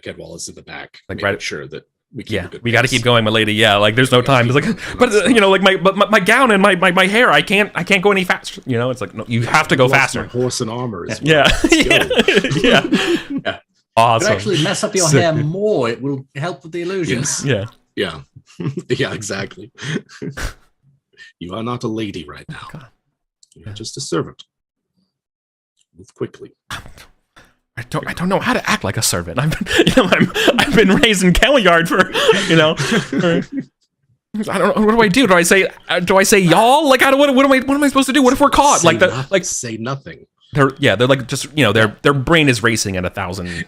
Cadwalla's in the back, like making sure that We keep Yeah, a good we got to pace. keep going, my lady. Yeah, like there's no time. It's like, but you know, like my gown and my hair, I can't go any faster. You know, it's like no, you have to go Lost faster. my horse and armor. As well. Yeah, Let's go. yeah, Yeah. awesome. It'll actually mess up your Sick. hair more. It will help with the illusions. Yes. Yeah, Yeah, exactly. You are not a lady right now. God. You're just a servant. Move quickly. I don't know how to act like a servant. I've been raised in Kellyard for, you know. I don't know. What do I do? Do I say y'all? Like, what am I supposed to do? What if we're caught? Say nothing. They're like just, you know, their brain is racing at 1,000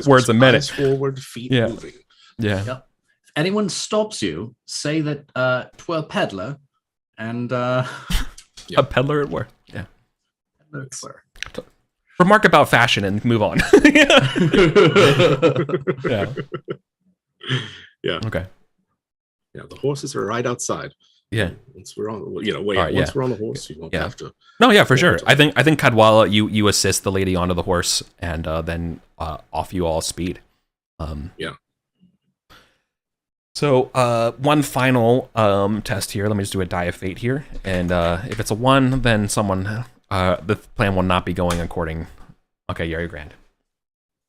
words a minute. Eyes forward, feet moving. Yeah. Yep. If anyone stops you, say that 'twere peddler, and A peddler at work. Yeah. peddler. Remark about fashion and move on. Yeah. Yeah. Okay. Yeah, the horses are right outside. Yeah. Once we're on, once we're on the horse, you won't have to. No, yeah, for sure. I think Cadwalla, you assist the lady onto the horse, and then off you all speed. Yeah. So one final test here. Let me just do a die of fate here, and if it's a 1, then someone the plan will not be going according. Okay, you're grand.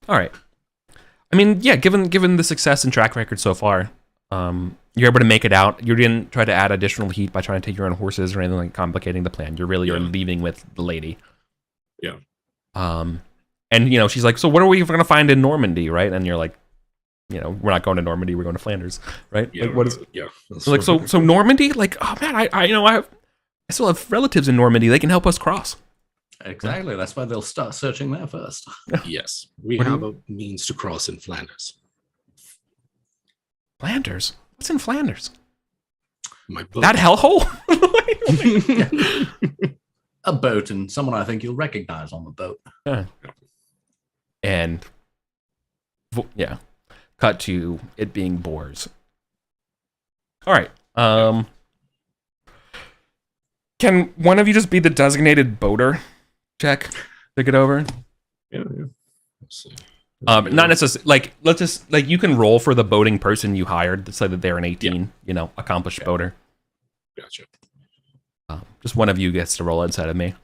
All right. I mean, yeah, given the success and track record so far, you're able to make it out. You didn't try to add additional heat by trying to take your own horses or anything like complicating the plan. You're leaving with the lady. Yeah. And you know, she's like, so what are we going to find in Normandy, right? And you're like, you know, we're not going to Normandy, we're going to Flanders, right? Yeah. Like, what is? Yeah. Like, so Normandy, like, oh man, I still have relatives in Normandy. They can help us cross. Exactly. That's why they'll start searching there first. Yes, we have a means to cross in Flanders. Flanders? What's in Flanders? My boat. That hellhole? A boat and someone I think you'll recognize on the boat. And yeah, cut to it being boars. All right. Can one of you just be the designated boater? Check to get over. Yeah. Let's see. Not necessarily. Like, let's just you can roll for the boating person you hired, so that they're an 18. You know, accomplished boater. Gotcha. Just one of you gets to roll instead of me.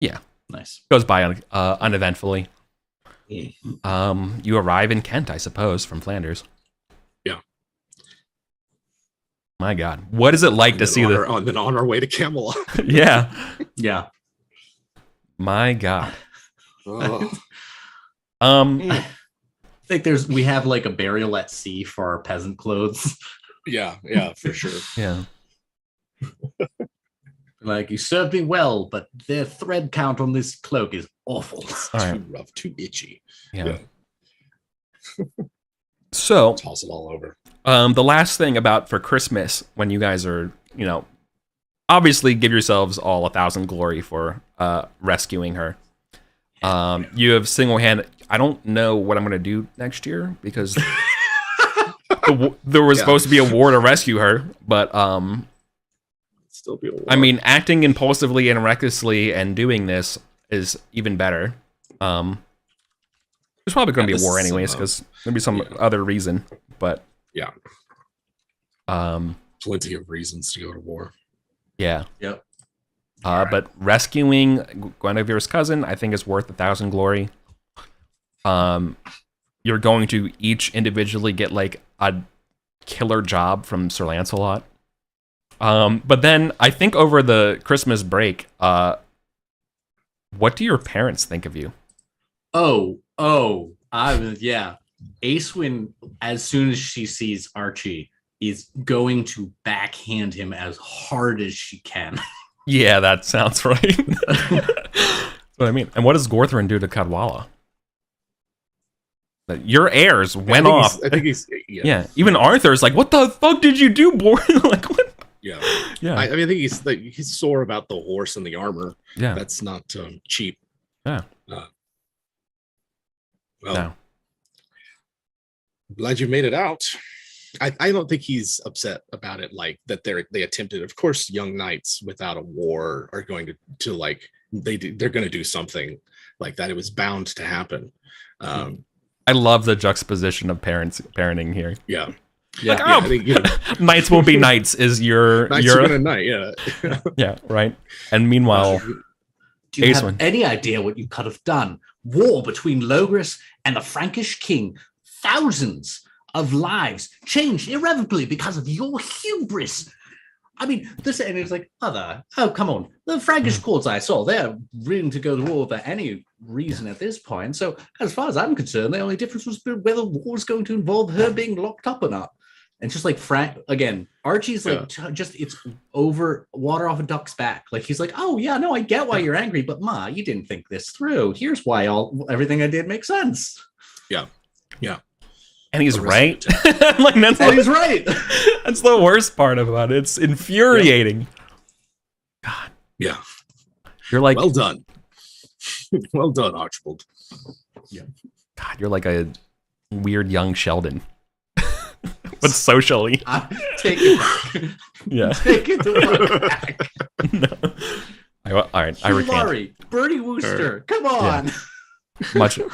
Yeah, Nice. goes by uneventfully. Mm. You arrive in Kent, I suppose, from Flanders. Yeah. My God, what is it like to see the? Then on our way to Camelot. Yeah. Yeah. My God. Oh. I think we have like a burial at sea for our peasant clothes. Yeah, for sure. Yeah. Like, you served me well, but the thread count on this cloak is awful. All right. Too rough, too itchy. Yeah. So, Toss it all over. the last thing about for Christmas, when you guys are, you know, obviously give yourselves all 1,000 glory for rescuing her. You have single-handed. I don't know what I'm going to do next year because there was supposed to be a war to rescue her, but Still be a war. I mean, acting impulsively and recklessly and doing this is even better. There's probably going to be a war anyways because there'll be some other reason, but yeah, plenty of reasons to go to war. Yeah. Yep. But rescuing Guinevere's cousin, I think, is worth 1,000 glory. You're going to each individually get like a killer job from Sir Lancelot. But then I think over the Christmas break, what do your parents think of you? Yeah. Aiswin, as soon as she sees Archie, is going to backhand him as hard as she can. Yeah, that sounds right. That's what I mean. And what does Gorthrin do to Cadwalla? Your heirs went off. I think he's yeah. Even Arthur's like, "What the fuck did you do, boy?" Like, what? Yeah. Yeah. I mean, I think he's sore about the horse and the armor. Yeah. That's not cheap. Yeah. Well, No. glad you made it out. I don't think he's upset about it, like that they attempted. Of course, young knights without a war are going to like they're going to do something like that. It was bound to happen. I love the juxtaposition of parenting here. Yeah. Like, I think, knights won't be knights is your knights are gonna knight, yeah. Yeah, right. And meanwhile, do you have any idea what you could have done? War between Logris and the Frankish king. Thousands of lives changed irrevocably because of your hubris. I mean, this, and it's like, mother, oh, come on. The Frankish courts I saw, they're willing to go to war for any reason at this point. So as far as I'm concerned, the only difference was whether war was going to involve her being locked up or not. And just like Frank, again, Archie's like, just, it's over, water off a duck's back. Like, he's like, oh, yeah, no, I get why you're angry, but Ma, you didn't think this through. Here's why everything I did makes sense. Yeah. and he's right. Like, he's right. That's the worst part about it. It's infuriating. God. Yeah. You're like, well done. Well done, Archibald. Yeah. God, you're like a weird young Sheldon. But socially. Take it back. Yeah. Take it back. No. All right, I recant. Laurie, Bernie Wooster, come on.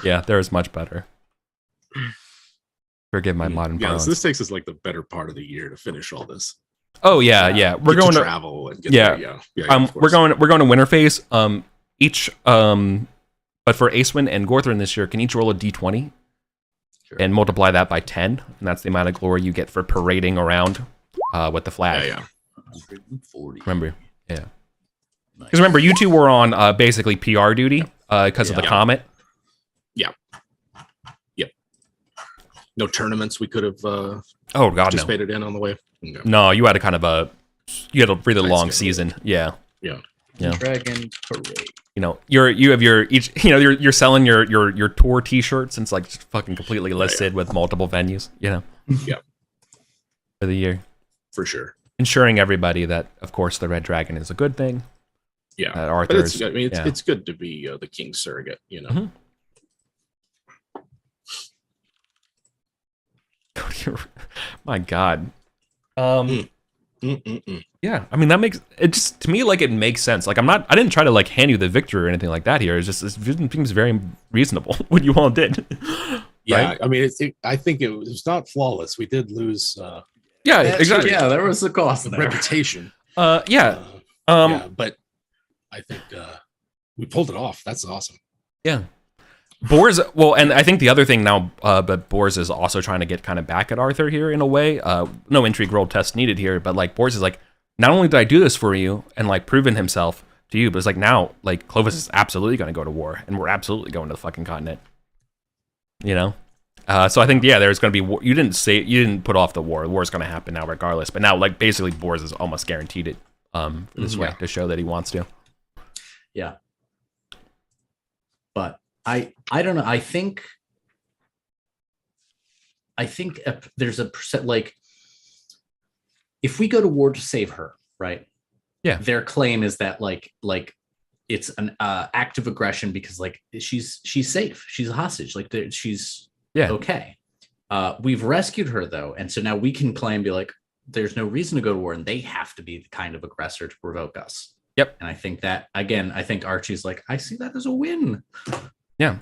Yeah. There is much better. Forgive my modern violence. So this takes us like the better part of the year to finish all this. Oh yeah. We're going to travel and get there. We're going to winter phase. But for Acewin and Gorthrin this year, can each roll a d20 and multiply that by 10, and that's the amount of glory you get for parading around with the flag. Yeah. 140. Remember, yeah. Because remember, you two were on basically PR duty because of the comet. No tournaments we could have participated in on the way. No, you had a really long season. Yeah. Dragon Parade. You're selling your tour T-shirts, and it's like just fucking completely listed with multiple venues. Yeah. For the year, for sure. Ensuring everybody that, of course, the Red Dragon is a good thing. Yeah, Arthur's. But it's good to be the king's surrogate. Mm-hmm. My God. Yeah, I mean, that makes it just, to me, like, it makes sense. Like, I didn't try to like hand you the victory or anything like that here. It's just, it seems very reasonable what you all did. Yeah, right? I mean, I think it was not flawless. We did lose. Yeah, exactly. Yeah, there was the cost there. Reputation. But I think we pulled it off. That's awesome. Yeah. Bors, well, and I think the other thing now, but Bors is also trying to get kind of back at Arthur here in a way. No intrigue roll test needed here, but like Bors is like, not only did I do this for you and like proven himself to you, but it's like now, like Clovis is absolutely going to go to war, and we're absolutely going to the fucking continent. So I think there's going to be war. You didn't put off the war. The war is going to happen now regardless. But now, like, basically, Bors is almost guaranteed it this way to show that he wants to. Yeah. But I don't know. I think there's a percent, like, if we go to war to save her, right? Yeah. Their claim is that like it's an act of aggression because like she's safe. She's a hostage. Like she's okay. We've rescued her though, and so now we can claim, be like, there's no reason to go to war, and they have to be the kind of aggressor to provoke us. Yep. And I think that, again, I think Archie's like, I see that as a win. Yeah.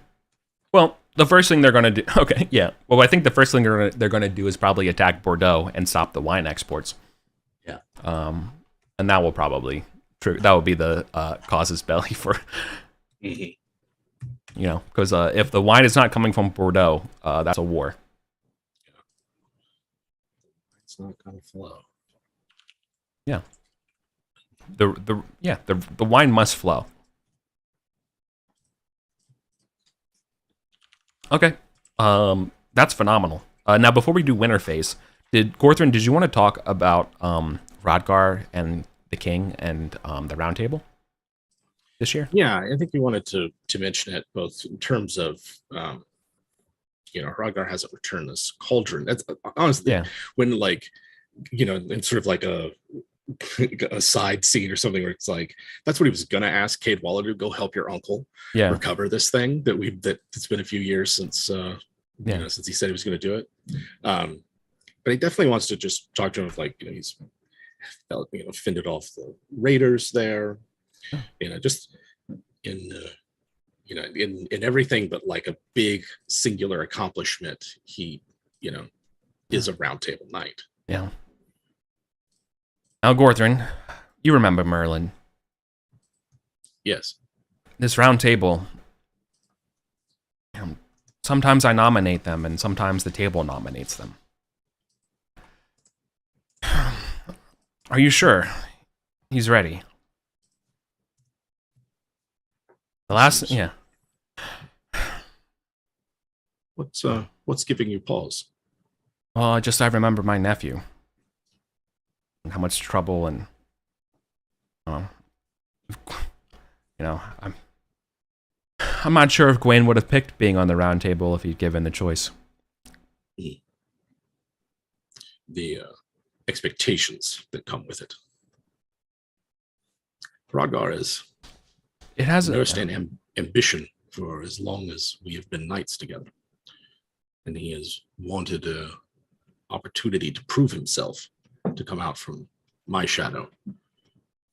Well, the first thing they're going to do... Okay, yeah. Well, I think the first thing they're going to do is probably attack Bordeaux and stop the wine exports. Yeah. And that will probably... That will be the casus belli for... Because if the wine is not coming from Bordeaux, that's a war. It's not going to flow. Yeah. The wine must flow. Okay. That's phenomenal. Now, before we do winter phase, Gorthrin, did you want to talk about Rodgar and the king and the round table this year? Yeah, I think we wanted to mention it both in terms of Rodgar hasn't returned this cauldron. That's honestly when in sort of like a side scene or something where it's like, that's what he was gonna ask Cadwalla to go help your uncle recover this thing that it's been a few years since since he said he was gonna do it. But he definitely wants to just talk to him, like, he's fended off the raiders there, just in in everything but like a big singular accomplishment, he, is a round table knight. Yeah. Now, Gorthrin, you remember Merlin. Yes. This round table, sometimes I nominate them, and sometimes the table nominates them. Are you sure he's ready? The last, yeah. What's giving you pause? Well, I remember my nephew and how much trouble and I'm not sure if Gawain would have picked being on the round table if he'd given the choice. The expectations that come with it. Hrothgar has nursed an ambition for as long as we have been knights together, and he has wanted an opportunity to prove himself, to come out from my shadow.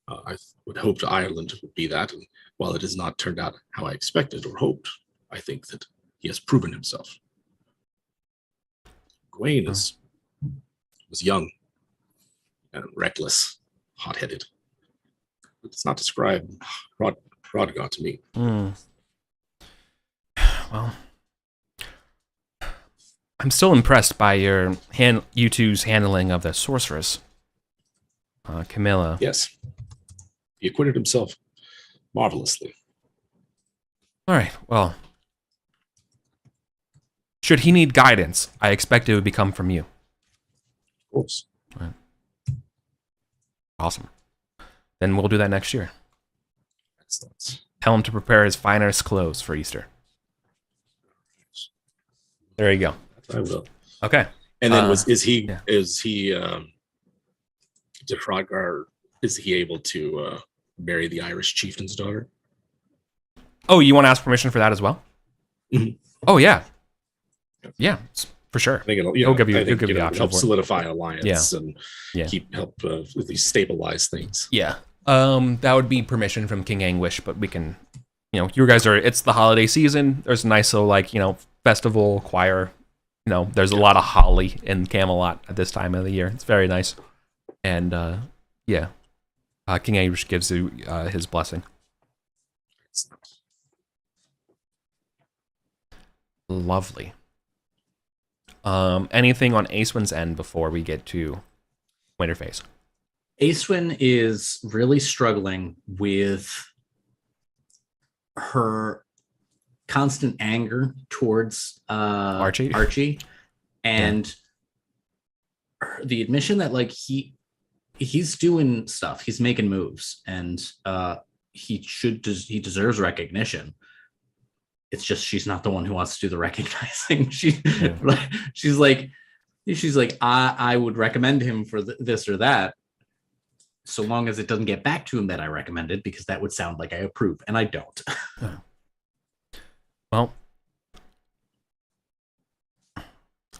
I would hope Ireland would be that, and while it has not turned out how I expected or hoped, I think that he has proven himself. Gawain was young and reckless, hot-headed. It's not described Hrothgar to me. Well, I'm still impressed by you two's handling of the sorceress, Camilla. Yes. He acquitted himself marvelously. All right, well, should he need guidance, I expect it would come from you. Of course. All right. Awesome. Then we'll do that next year. Excellent. Tell him to prepare his finest clothes for Easter. There you go. I will. Okay. And then did Hrothgar, is he able to marry the Irish chieftain's daughter? Oh, you want to ask permission for that as well? Mm-hmm. Oh, yeah. Yeah, for sure. I think it'll give you the option help for it. solidify alliance and help at least stabilize things. Yeah. That would be permission from King Anguish, but we can, you guys it's the holiday season. There's a nice little festival choir. There's a lot of holly in Camelot at this time of the year. It's very nice. And King Anguish gives you his blessing. Lovely. Anything on Acewin's end before we get to Winterface? Acewin is really struggling with her constant anger towards Archie, and the admission that he's doing stuff, he's making moves, and he deserves recognition. It's just she's not the one who wants to do the recognizing. She's like, I would recommend him for this or that, so long as it doesn't get back to him that I recommended, because that would sound like I approve, and I don't. Well,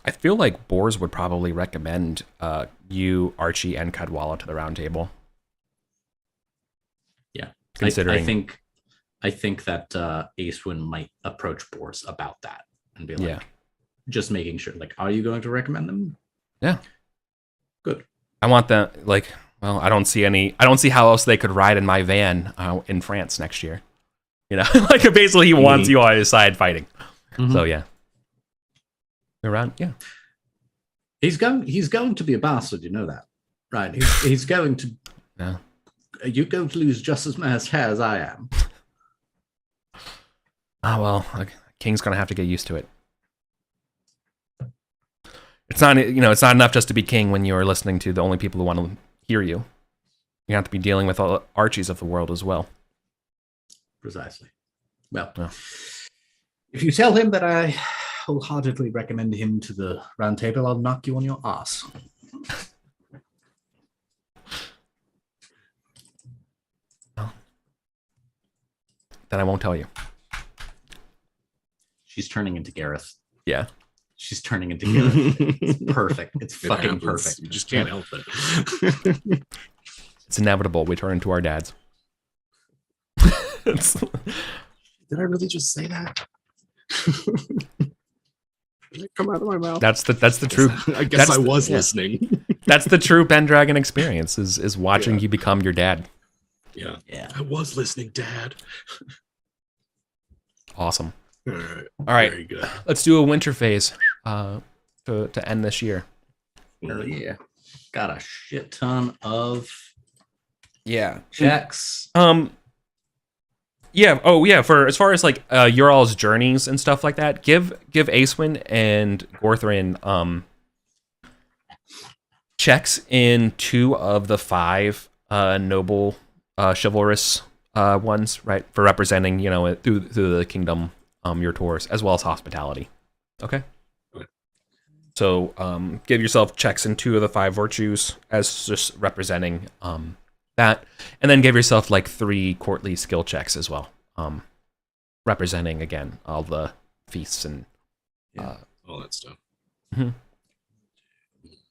I feel like Bors would probably recommend you, Archie, and Cadwalla to the round table. Yeah, considering I think that Acewin might approach Bors about that and be like, just making sure, are you going to recommend them? Yeah. Good. I want them, I don't see how else they could ride in my van in France next year. Basically he wants you on his side fighting. Mm-hmm. So yeah. Around, yeah. He's going to be a bastard, you know that. Right. He's going to you're going to lose just as much hair as I am. Oh well, King's gonna have to get used to it. It's not enough just to be king when you're listening to the only people who want to hear you. You have to be dealing with all the Archies of the world as well. Precisely. Well, if you tell him that I wholeheartedly recommend him to the round table, I'll knock you on your ass. Well, then I won't tell you. She's turning into Gareth. Yeah. She's turning into Gareth. It's perfect. It's fucking perfect. You just can't help it. It's inevitable. We turn into our dads. Did I really just say that? Did it come out of my mouth? That's the true. I guess I was listening. That's the true Pendragon experience. Is watching you become your dad. Yeah. Yeah. I was listening, Dad. Awesome. All right. All right. Very good. Let's do a winter phase to end this year. Oh, yeah. Got a shit ton of Checks. Yeah. Oh, yeah. For as far as like your all's journeys and stuff like that, give Acewin and Gorthrin checks in 2 of the 5 noble chivalrous ones, right? For representing, through the kingdom, your tours, as well as hospitality. Okay. So give yourself checks in 2 of the 5 virtues as just representing that, and then give yourself like 3 courtly skill checks as well, representing again all the feasts and all that stuff. Mm-hmm.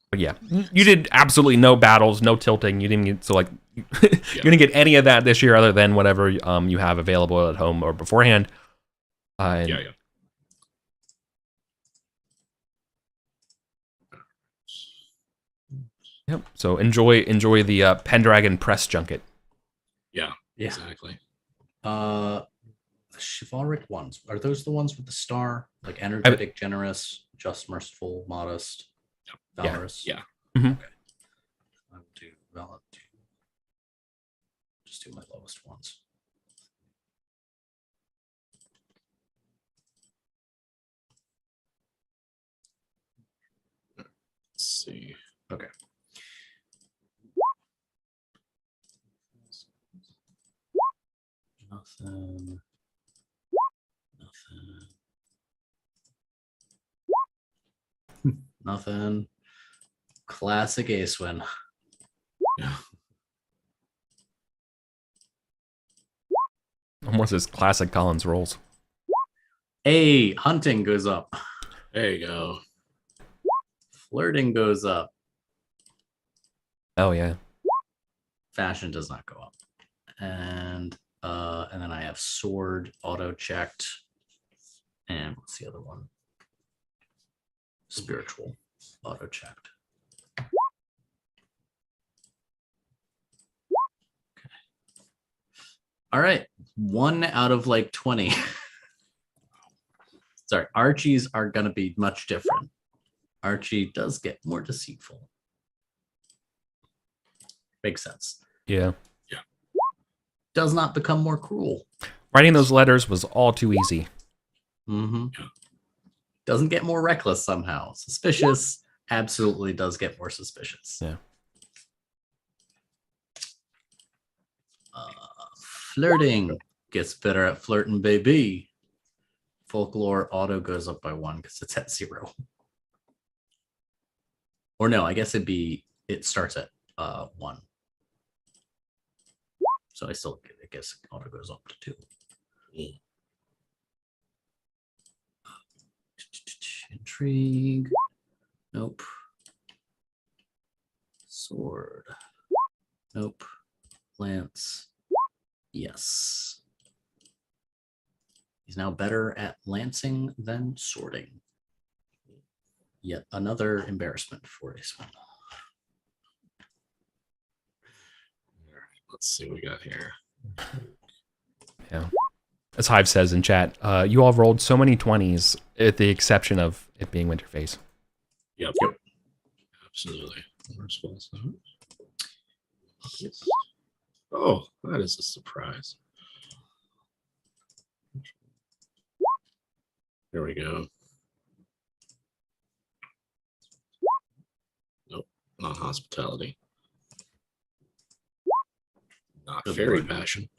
But yeah, you did absolutely no battles, no tilting. You didn't get, so like you didn't get any of that this year, other than whatever you have available at home or beforehand. Yeah. Yep. So enjoy the Pendragon press junket. Yeah. Yeah. Exactly. The chivalric ones, are those the ones with the star? Like energetic, generous, just, merciful, modest, valorous? Yeah. Mm-hmm. Okay. I will do valid. Just do my lowest ones. Let's see. Okay. Nothing. Nothing. Classic Acewin. Yeah. Almost as classic Collins rolls. Hey, hunting goes up. There you go. Flirting goes up. Oh yeah. Fashion does not go up. And then I have sword auto checked. And what's the other one? Spiritual auto checked. Okay. All right. 1 out of like 20. Sorry, Archie's are going to be much different. Archie does get more deceitful. Makes sense. Yeah. Does not become more cruel. Writing those letters was all too easy. Mm-hmm. Doesn't get more reckless somehow. Suspicious absolutely does get more suspicious. Yeah. Flirting gets better at flirting, baby. Folklore auto goes up by 1 because it's at 0. Or no, I guess it starts at 1. So I guess auto goes up to 2. Intrigue. Nope. Sword. Nope. Lance. Yes. He's now better at lancing than sorting. Yet another embarrassment for Acewin. Let's see what we got here. Yeah. As Hive says in chat, you all rolled so many 20s, at the exception of it being winter phase. Yep. Absolutely. Oh, that is a surprise. There we go. Nope, not hospitality. Not fairy passion.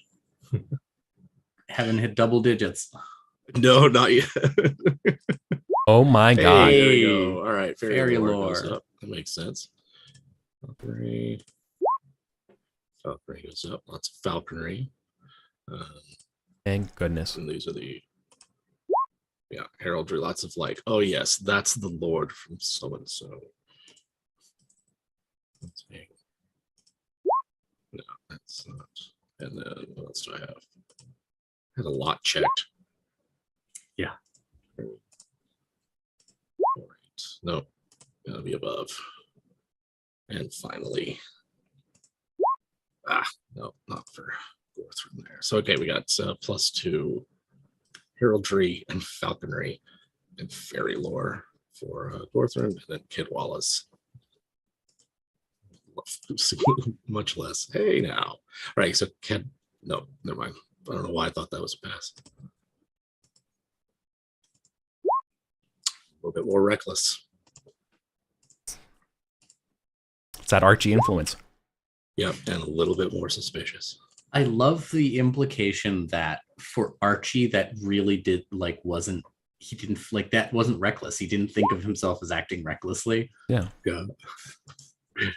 Haven't hit double digits. No, not yet. Oh my god. There we go. All right, fairy lore goes lore. up. That makes sense. Falconry goes up. Lots of falconry. Thank goodness. And these are the heraldry. Lots of like, oh yes, that's the lord from so and so. No, that's not. And then what else do I have? Had a lot checked. Yeah. All right. No, gotta be above. And finally, no, not for Gorthron there. So okay, we got +2 heraldry and falconry and fairy lore for Gorthron, and then Kidwalla's. Much less. Hey now. Right, so no, never mind. I don't know why I thought that was a pass. A little bit more reckless. It's that Archie influence. Yep, and a little bit more suspicious. I love the implication that for Archie, that really did wasn't reckless. He didn't think of himself as acting recklessly. Yeah.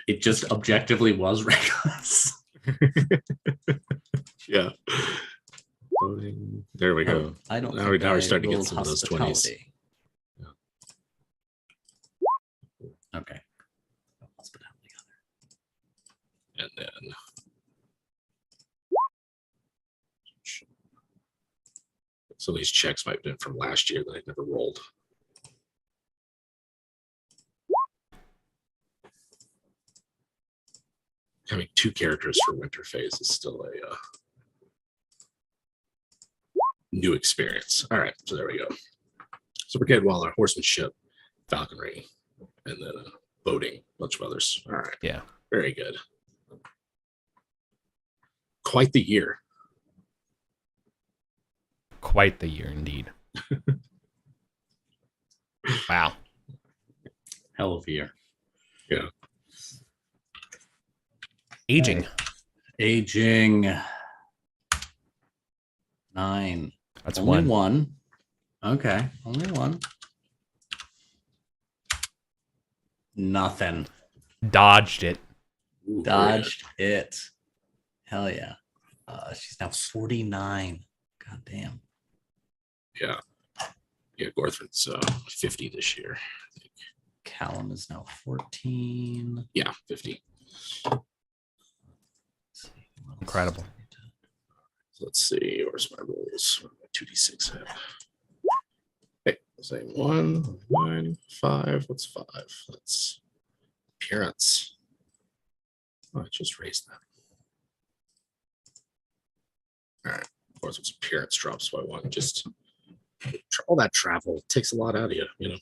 It just objectively was reckless. Yeah. There we go. I don't. Now we're starting to get some of those 20s. Yeah. Okay. And then so these checks might have been from last year that I never rolled. Having 2 characters for winter phase is still a new experience. All right, so there we go. So Brigade Waller, horsemanship, falconry, and then boating, a bunch of others. All right. Yeah. Very good. Quite the year. Quite the year indeed. Wow. Hell of a year. Yeah. Aging. Aging. 9. That's only one. 1. Okay, only 1. Nothing. Dodged it. Ooh, Dodged it. Hell yeah. She's now 49. God damn. Yeah. Yeah, Gorthron's 50 this year. I think. Callum is now 14. Yeah, 50. Incredible. Let's see. Where's my rolls? 2d6 have. Okay, same 1, 9, 5. What's 5? That's appearance. Oh, I just raised that. All right. Of course, its appearance drops by 1. Just all that travel takes a lot out of you, you know.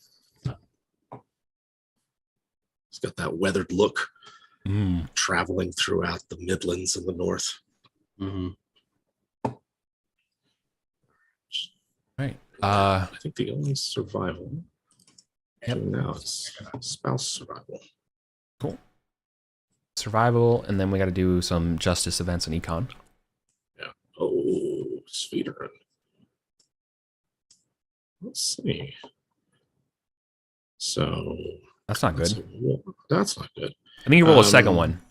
It's got that weathered look, traveling throughout the Midlands and the North. Mm-hmm. Right. I think the only survival Yep. now is spouse survival. Cool. Survival, and then we got to do some justice events and econ. Yeah. Oh, Sveterin. Let's see. So That's not good. That's not good. I think you roll a second one.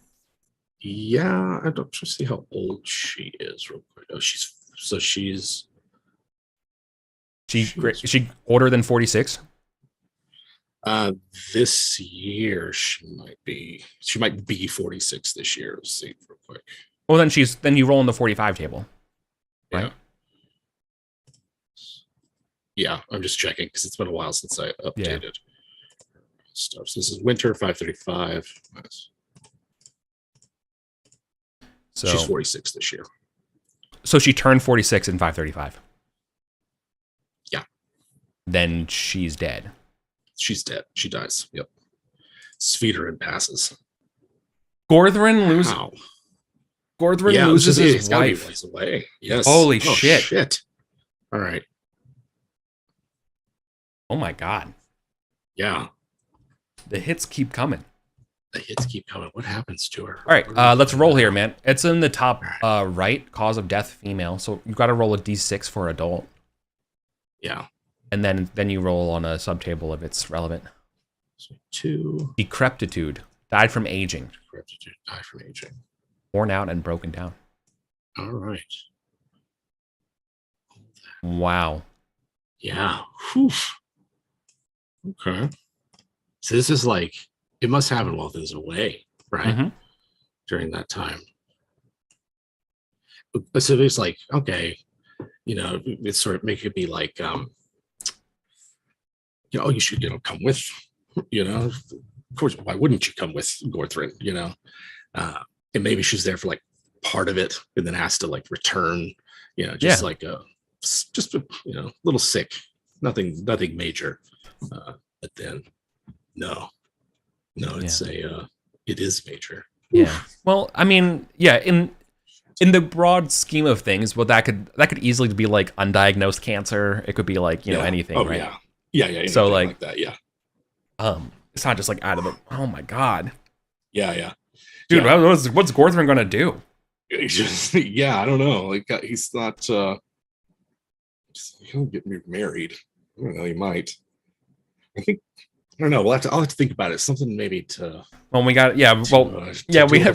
Yeah, I don't just see how old she is real quick. Oh, she's Is she older than 46? This year she might be 46 this year. Let's see real quick. Well, then you roll in the 45 table, right? Yeah, I'm just checking because it's been a while since I updated stuff. So this is winter 535. Nice. So she's 46 this year. So she turned 46 in 535. Yeah. Then she's dead. She's dead. She dies. Yep. Sveterin passes. Gorthron loses. Wow. Gorthron loses his wife. He's away. Yes. Holy shit. Shit. All right. Oh my god. Yeah. The hits keep coming. The hits keep coming. What happens to her? All right, let's roll here, man. It's in the top right, cause of death, female. So you've got to roll a d6 for adult. Yeah. And then you roll on a subtable if it's relevant. So 2. Decrepitude. Died from aging. Decrepitude. Die from aging. Worn out and broken down. All right. Wow. Yeah. Whew. Okay. So this is like, it must happen while there's away, right? Mm-hmm. During that time. So it's like, okay, it's sort of make it be like, you should, come with, of course, why wouldn't you come with Gorthrin, and maybe she's there for like part of it and then has to like return, like just a little sick, nothing major. But then it's it is major. Yeah. Well, I mean, yeah, in the broad scheme of things, well, that could easily be like undiagnosed cancer. It could be like, anything, right? Yeah. So like that, yeah. It's not just like out of the, oh my God. Yeah. Dude, what's Gorthrin gonna do? I don't know. Like he's not he'll get married. I don't know, he might. I don't know. I'll have to think about it. Something maybe to. Well, we got we have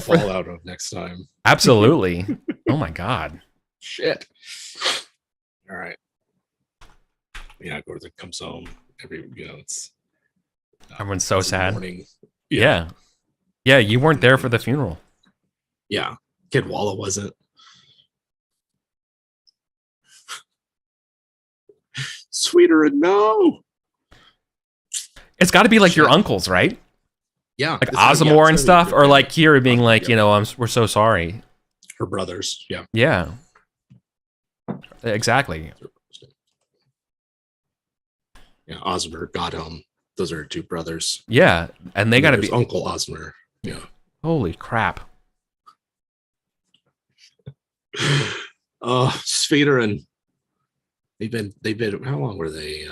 fallout of next time. Absolutely. Oh my God. Shit. All right. Yeah, Gorthrin comes home. It's. Everyone's so sad. Morning. Yeah. You weren't there for the funeral. Yeah, Cadwalla wasn't. Sweeter and no. It's got to be like your uncles, right? Yeah, like Osmore and stuff, or like Kira being like, we're so sorry. Her brothers, yeah. Yeah. Exactly. Yeah, Osmer, Godhelm. Those are her two brothers. Yeah, and they got to be Uncle Osmer. Yeah. Holy crap. Svedar and they've been how long were they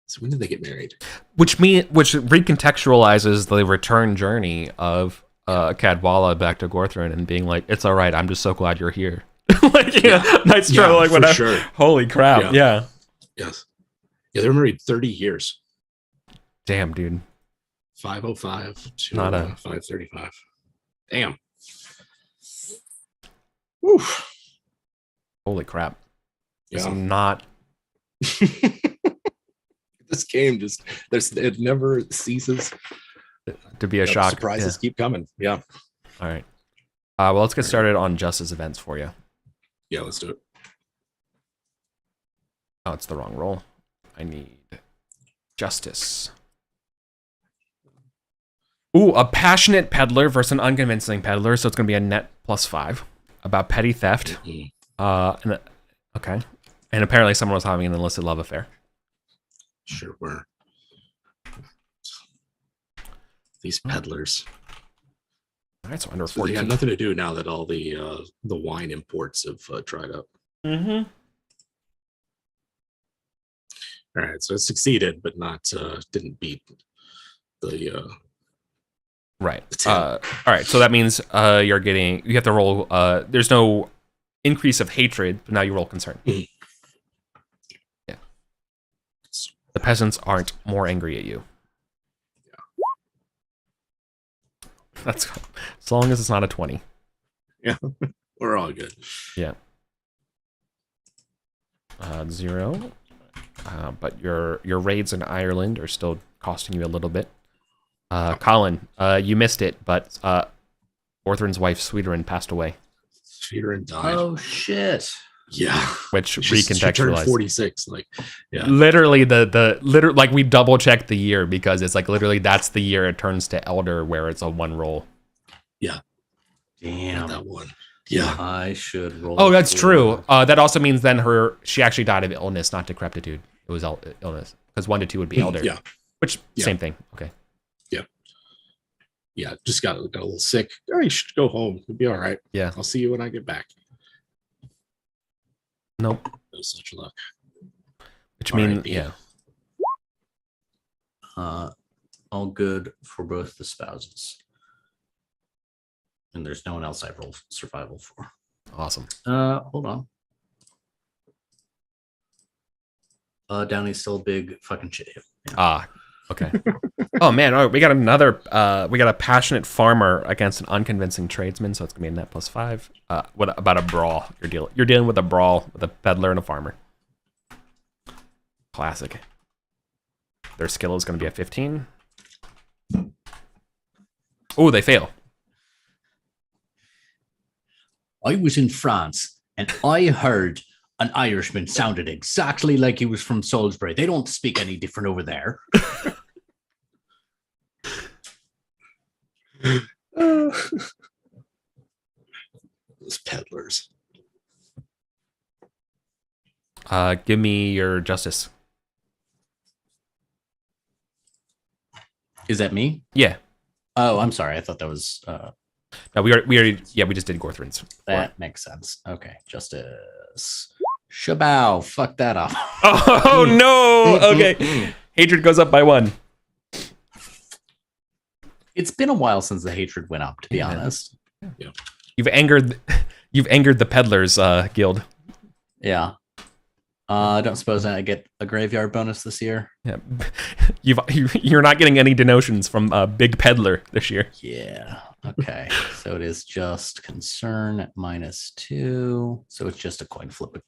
so when did they get married? Which recontextualizes the return journey of Cadwalla back to Gorthrin and being like, it's all right, I'm just so glad you're here. Nice try, like whatever. Sure. Holy crap. Yeah. Yes. Yeah, they were married 30 years. Damn, dude. 505 to not 535. Damn. Woo. Holy crap. Yeah. I'm not. This game it never ceases to be a shock. Surprises keep coming. Yeah. All right. Well, let's get started on Justice events for you. Yeah, let's do it. Oh, it's the wrong roll. I need Justice. Ooh, a passionate peddler versus an unconvincing peddler, so it's going to be a net +5 about petty theft. Mm-hmm. Okay. And apparently someone was having an illicit love affair. Sure were. These peddlers. All right, so under 40. They got nothing to do now that all the wine imports have dried up. Mm-hmm. All right, so it succeeded, but not didn't beat the. Right. All right. So that means you have to roll. There's no increase of hatred, but now you roll concern. Mm. Yeah. The peasants aren't more angry at you. Yeah. That's as long as it's not a 20. Yeah, we're all good. Yeah. 0. But your raids in Ireland are still costing you a little bit. Colin, you missed it, but Orthrin's wife, Sweeterin, passed away. Sweeterin died. Oh, shit. Yeah. Which She turned recontextualized. 46. Like, yeah. Literally, like we double checked the year because it's like literally that's the year it turns to Elder where it's a 1 roll. Yeah. Damn. That one. Yeah. I should roll. Oh, that's true. That also means then she actually died of illness, not decrepitude. It was illness because 1 to 2 would be Elder. Yeah. Which same thing. Okay. Yeah, just got a little sick. Oh, you should go home. You'll be all right. Yeah. I'll see you when I get back. Nope. No such luck. Which means, yeah. All good for both the spouses. And there's no one else I roll survival for. Awesome. Hold on. Downey's still a big fucking shit. Yeah. Okay. Oh man, we got a passionate farmer against an unconvincing tradesman, so it's gonna be a net +5. What about a brawl? You're dealing with a brawl with a peddler and a farmer. Classic. Their skill is gonna be a 15. Oh, they fail. I was in France and I heard An Irishman sounded exactly like he was from Salisbury. They don't speak any different over there. Those peddlers. Give me your justice. Is that me? Yeah. Oh, I'm sorry. I thought that was. No, we already. Yeah, we just did Gorthrin's. That makes sense. Okay, justice. Shabow, fuck that up. Oh no! Okay, hatred goes up by 1. It's been a while since the hatred went up, to be honest. Yeah. You've angered the peddlers guild. Yeah. I don't suppose I get a graveyard bonus this year. Yeah, you're not getting any denotions from Big Peddler this year. Yeah. Okay. So it is just concern at -2. So it's just a coin flip.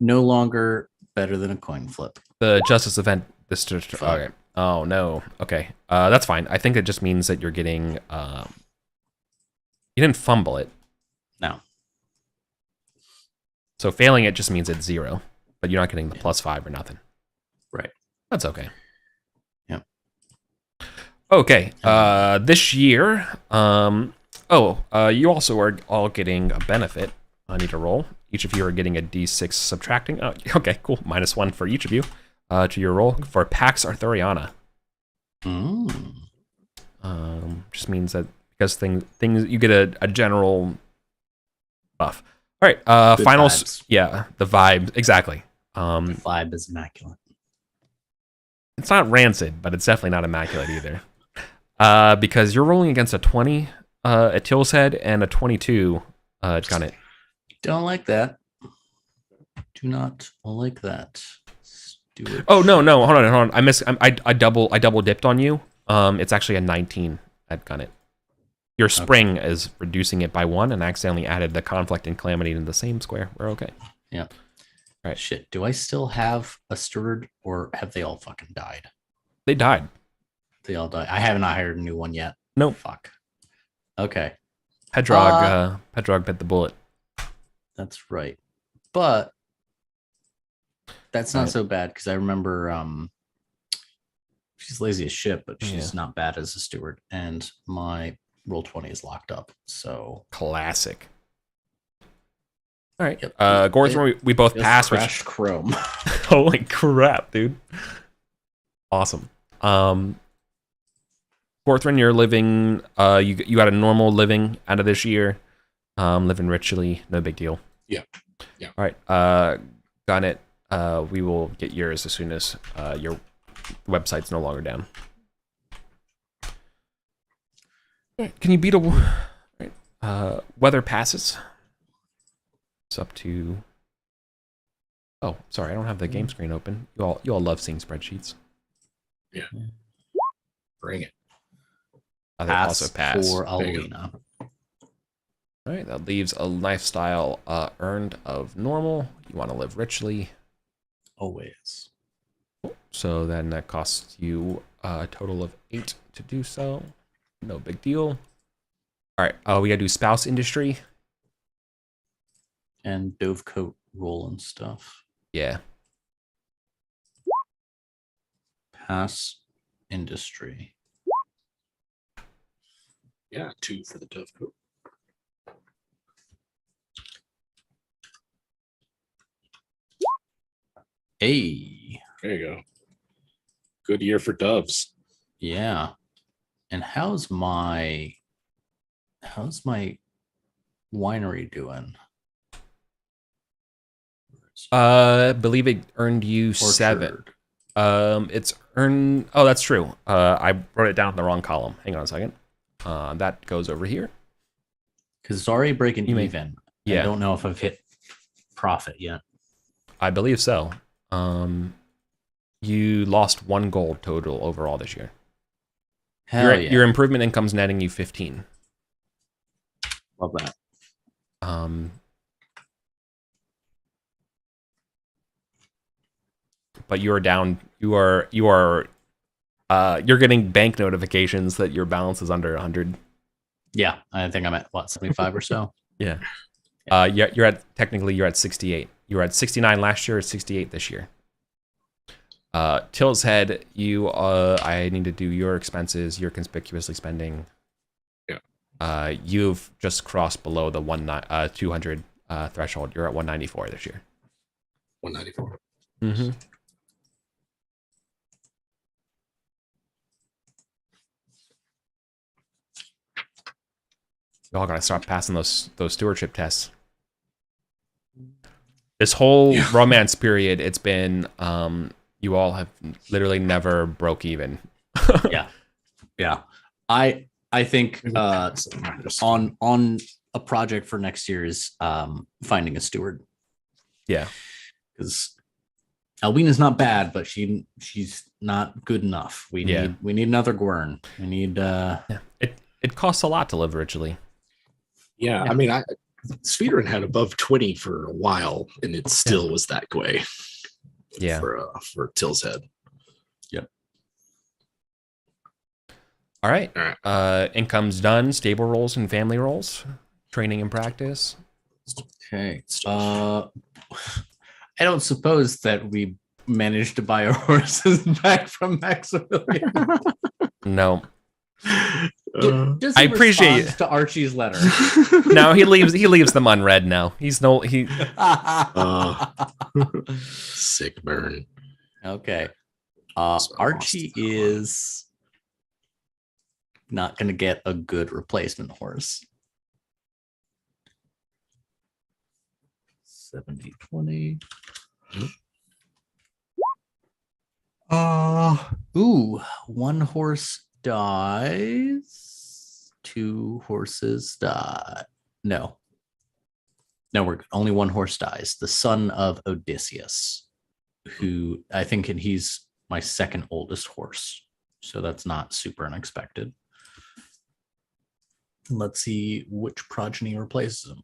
No longer better than a coin flip. The justice event. Okay. Oh no. Okay. That's fine. I think it just means that you're getting. You didn't fumble it. No. So failing it just means it's 0, but you're not getting the +5 or nothing. Right. That's okay. Yep. Okay. This year, you also are all getting a benefit. I need to roll. Each of you are getting a D6 subtracting. Oh, okay, cool. -1 for each of you to your roll for Pax Arthuriana. Just means that because things you get a general buff. All right, finals. Vibes. Yeah, the vibe exactly. The vibe is immaculate. It's not rancid, but it's definitely not immaculate either. Because you're rolling against a 20 at Till's head and a 22 at Gunnet. Don't like that. Do not like that. Steward. Oh no, hold on. I double dipped on you. It's actually a 19 at Gunnet. Your spring is reducing it by 1 and accidentally added the conflict and calamity in the same square. We're okay. Yeah. All right. Shit. Do I still have a steward or have they all fucking died? They died. They all died. I haven't hired a new one yet. Nope. Fuck. Okay. Pedrog bit the bullet. That's right. But that's not so bad because I remember she's lazy as shit, but she's not bad as a steward. And my roll 20 is locked up. So classic. All right. Yep. Gorthron, we both passed. Crashed Chrome. Holy crap, dude. Awesome. Gorthron, you're living you got a normal living out of this year. Living richly, no big deal. Yeah. All right. Got it. We will get yours as soon as your website's no longer down. Can you beat a weather passes? It's up to. Oh, sorry, I don't have the game screen open. You all love seeing spreadsheets. Yeah. Bring it. They also pass for Alwina. All right, that leaves a lifestyle earned of normal. You want to live richly. Always. So then that costs you a total of 8 to do so. No big deal. All right, we gotta do spouse industry. And Dovecoat roll and stuff. Yeah. Pass industry. Yeah, 2 for the Dovecoat. Hey. There you go. Good year for doves. Yeah. And how's my winery doing? I believe it earned you 7. It's earned. Oh, that's true. I wrote it down in the wrong column. Hang on a second. That goes over here. Because it's already breaking even. Yeah. I don't know if I've hit profit yet. I believe so. You lost 1 gold total overall this year. Hell yeah. Your improvement income's netting you 15. Love that. But you are down. You're getting bank notifications that your balance is under 100. Yeah, I think I'm at 75 or so. Yeah. You're at 68. You were at 69 last year, 68 this year. Till's Head, I need to do your expenses. You're conspicuously spending. Yeah. You've just crossed below the 200 threshold. You're at 194 this year. 194. Mm-hmm. Y'all gotta start passing those stewardship tests. This whole romance period, it's been you all have literally never broke even. Yeah. I think on a project for next year is finding a steward. Yeah, because Alwina's not bad, but she's not good enough. We need another Gwern. We need It costs a lot to live ritually. Yeah, I mean, Svedrin had above 20 for a while, and it still was that way. Yeah, for Till's Head. Yep. All right. Income's done. Stable roles and family roles. Training and practice. Okay. I don't suppose that we managed to buy our horses back from Maximilian. No. Does I appreciate to Archie's letter. No, he leaves them unread now. Sick burn. Okay. Archie is not going to get a good replacement horse. 70-20. One horse dies. Two horses die. No, we're only one horse dies. The son of Odysseus, who I think he's my second oldest horse. So that's not super unexpected. Let's see which progeny replaces him.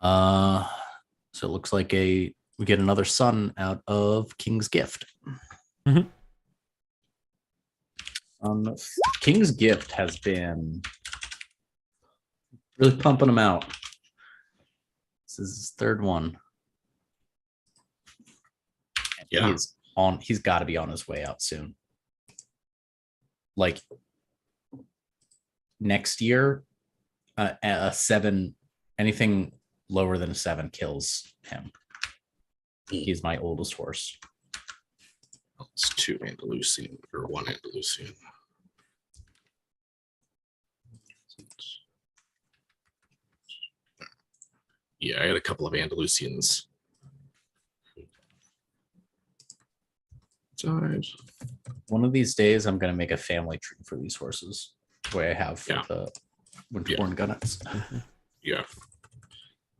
So it looks like we get another son out of King's Gift. Mm-hmm. King's Gift has been really pumping him out. This is his third one. Yeah. He's got to be on his way out soon. Like next year, a 7, anything lower than a 7 kills him. He's my oldest horse. It's 2 Andalusian or 1 Andalusian. Yeah, I had a couple of Andalusians. Died. One of these days, I'm going to make a family tree for these horses, the way I have for the Winterborn Gunnets. Yeah.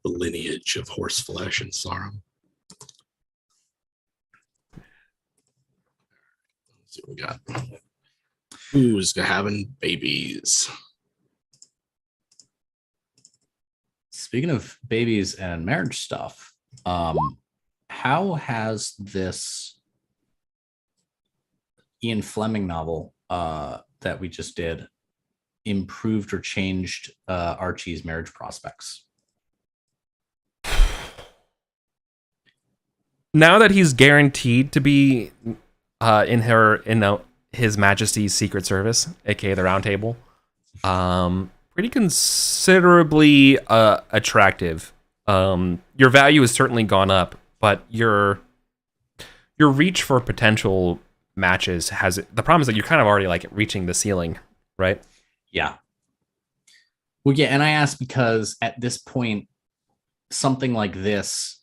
The lineage of Horseflesh and Sarum. Let's see what we got. Who's having babies? Speaking of babies and marriage stuff, how has this Ian Fleming novel that we just did improved or changed Archie's marriage prospects? Now that he's guaranteed to be in His Majesty's Secret Service, aka the Round Table, pretty considerably attractive. Your value has certainly gone up, but your reach for potential matches has the problem is that you're kind of already like reaching the ceiling, right? Yeah. Well, yeah, and I asked because at this point, something like this,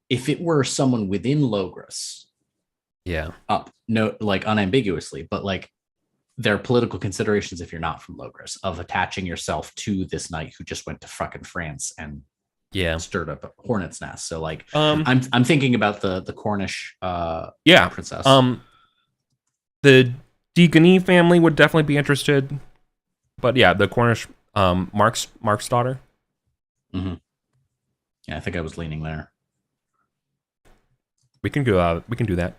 if it were someone within Logris, no, like unambiguously, but like there are political considerations if you're not from Logris of attaching yourself to this knight who just went to fucking France and stirred up a hornet's nest. So like I'm thinking about the Cornish princess. The Deacony family would definitely be interested, but yeah, the Cornish Mark's daughter. Mm-hmm. Yeah, I think I was leaning there. We can do that.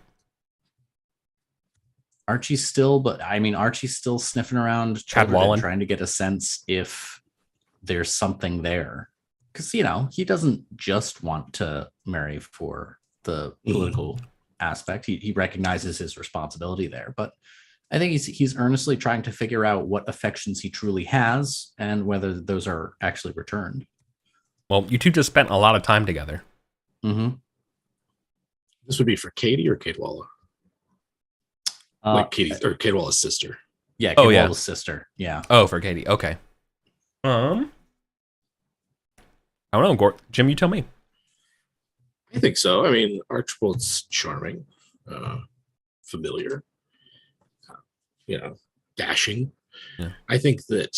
Archie's still, but I mean, Archie's still sniffing around children and trying to get a sense if there's something there. Because, you know, he doesn't just want to marry for the political aspect. He recognizes his responsibility there. But I think he's earnestly trying to figure out what affections he truly has and whether those are actually returned. Well, you two just spent a lot of time together. Mm-hmm. This would be for Katie or Cadwalla? Like Katie or Cadwalla's sister. Yeah, Cadwalla's sister. Yeah. Oh, for Katie. Okay. I don't know, Jim, you tell me. I think so. I mean, Archibald's charming, familiar, you know, dashing. Yeah. I think that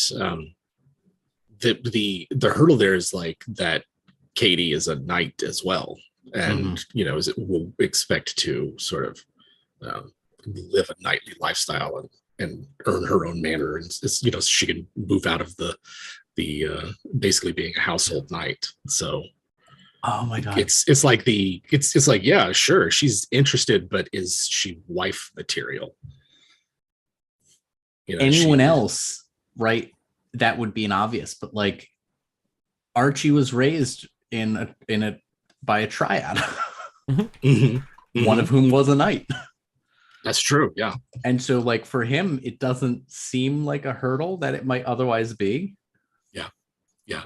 the hurdle there is like that Katie is a knight as well, and you know, will expect to sort of live a knightly lifestyle and earn her own manor, and it's, you know, she can move out of the basically being a household knight. So oh my god, it's like it's like, yeah, sure, she's interested, but is she wife material? You know, anyone else, right? That would be an obvious, but like Archie was raised in a by a triad, one of whom was a knight. That's true, yeah. And so, like, for him, it doesn't seem like a hurdle that it might otherwise be. Yeah.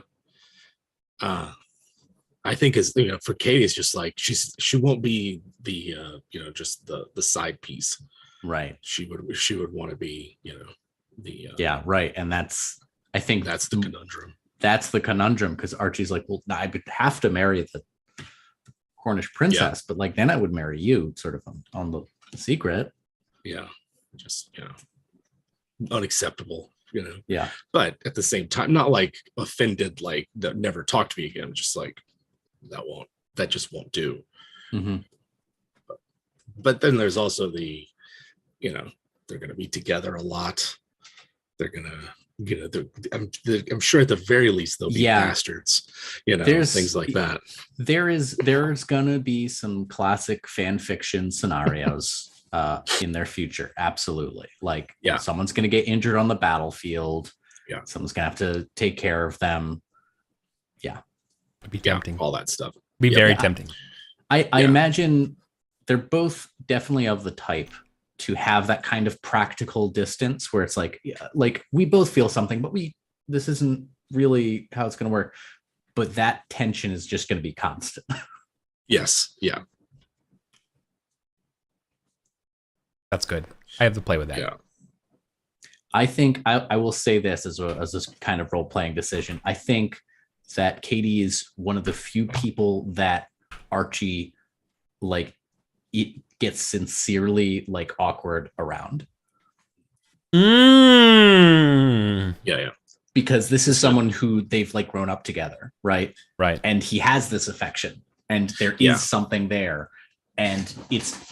I think, as you know, for Katie, it's just like she won't be the you know, just the side piece, right? She would want to be, you know, the yeah, right. And I think that's the conundrum. That's the conundrum, because Archie's like, well, I would have to marry the Cornish princess, but like then I would marry you, sort of on the secret. Yeah, just, you know, unacceptable, you know. Yeah, but at the same time, not like offended, like that never talk to me again, just like that just won't do. But then there's also the, you know, they're going to be together a lot, they're going to, you know, I'm sure at the very least they'll be bastards, you know, things like that. There's going to be some classic fan fiction scenarios in their future. Absolutely. Like, someone's going to get injured on the battlefield. Yeah. Someone's going to have to take care of them. Yeah. It'd be tempting. All that stuff. Be very tempting. I imagine they're both definitely of the type to have that kind of practical distance where it's like, like we both feel something, but this isn't really how it's going to work. But that tension is just going to be constant. Yes. Yeah. That's good. I have to play with that. Yeah. I think I will say this as this kind of role-playing decision. I think that Katie is one of the few people that Archie, like, it gets sincerely, like, awkward around. Yeah. Because this is someone who they've, like, grown up together, right? Right. And he has this affection, and there is something there, and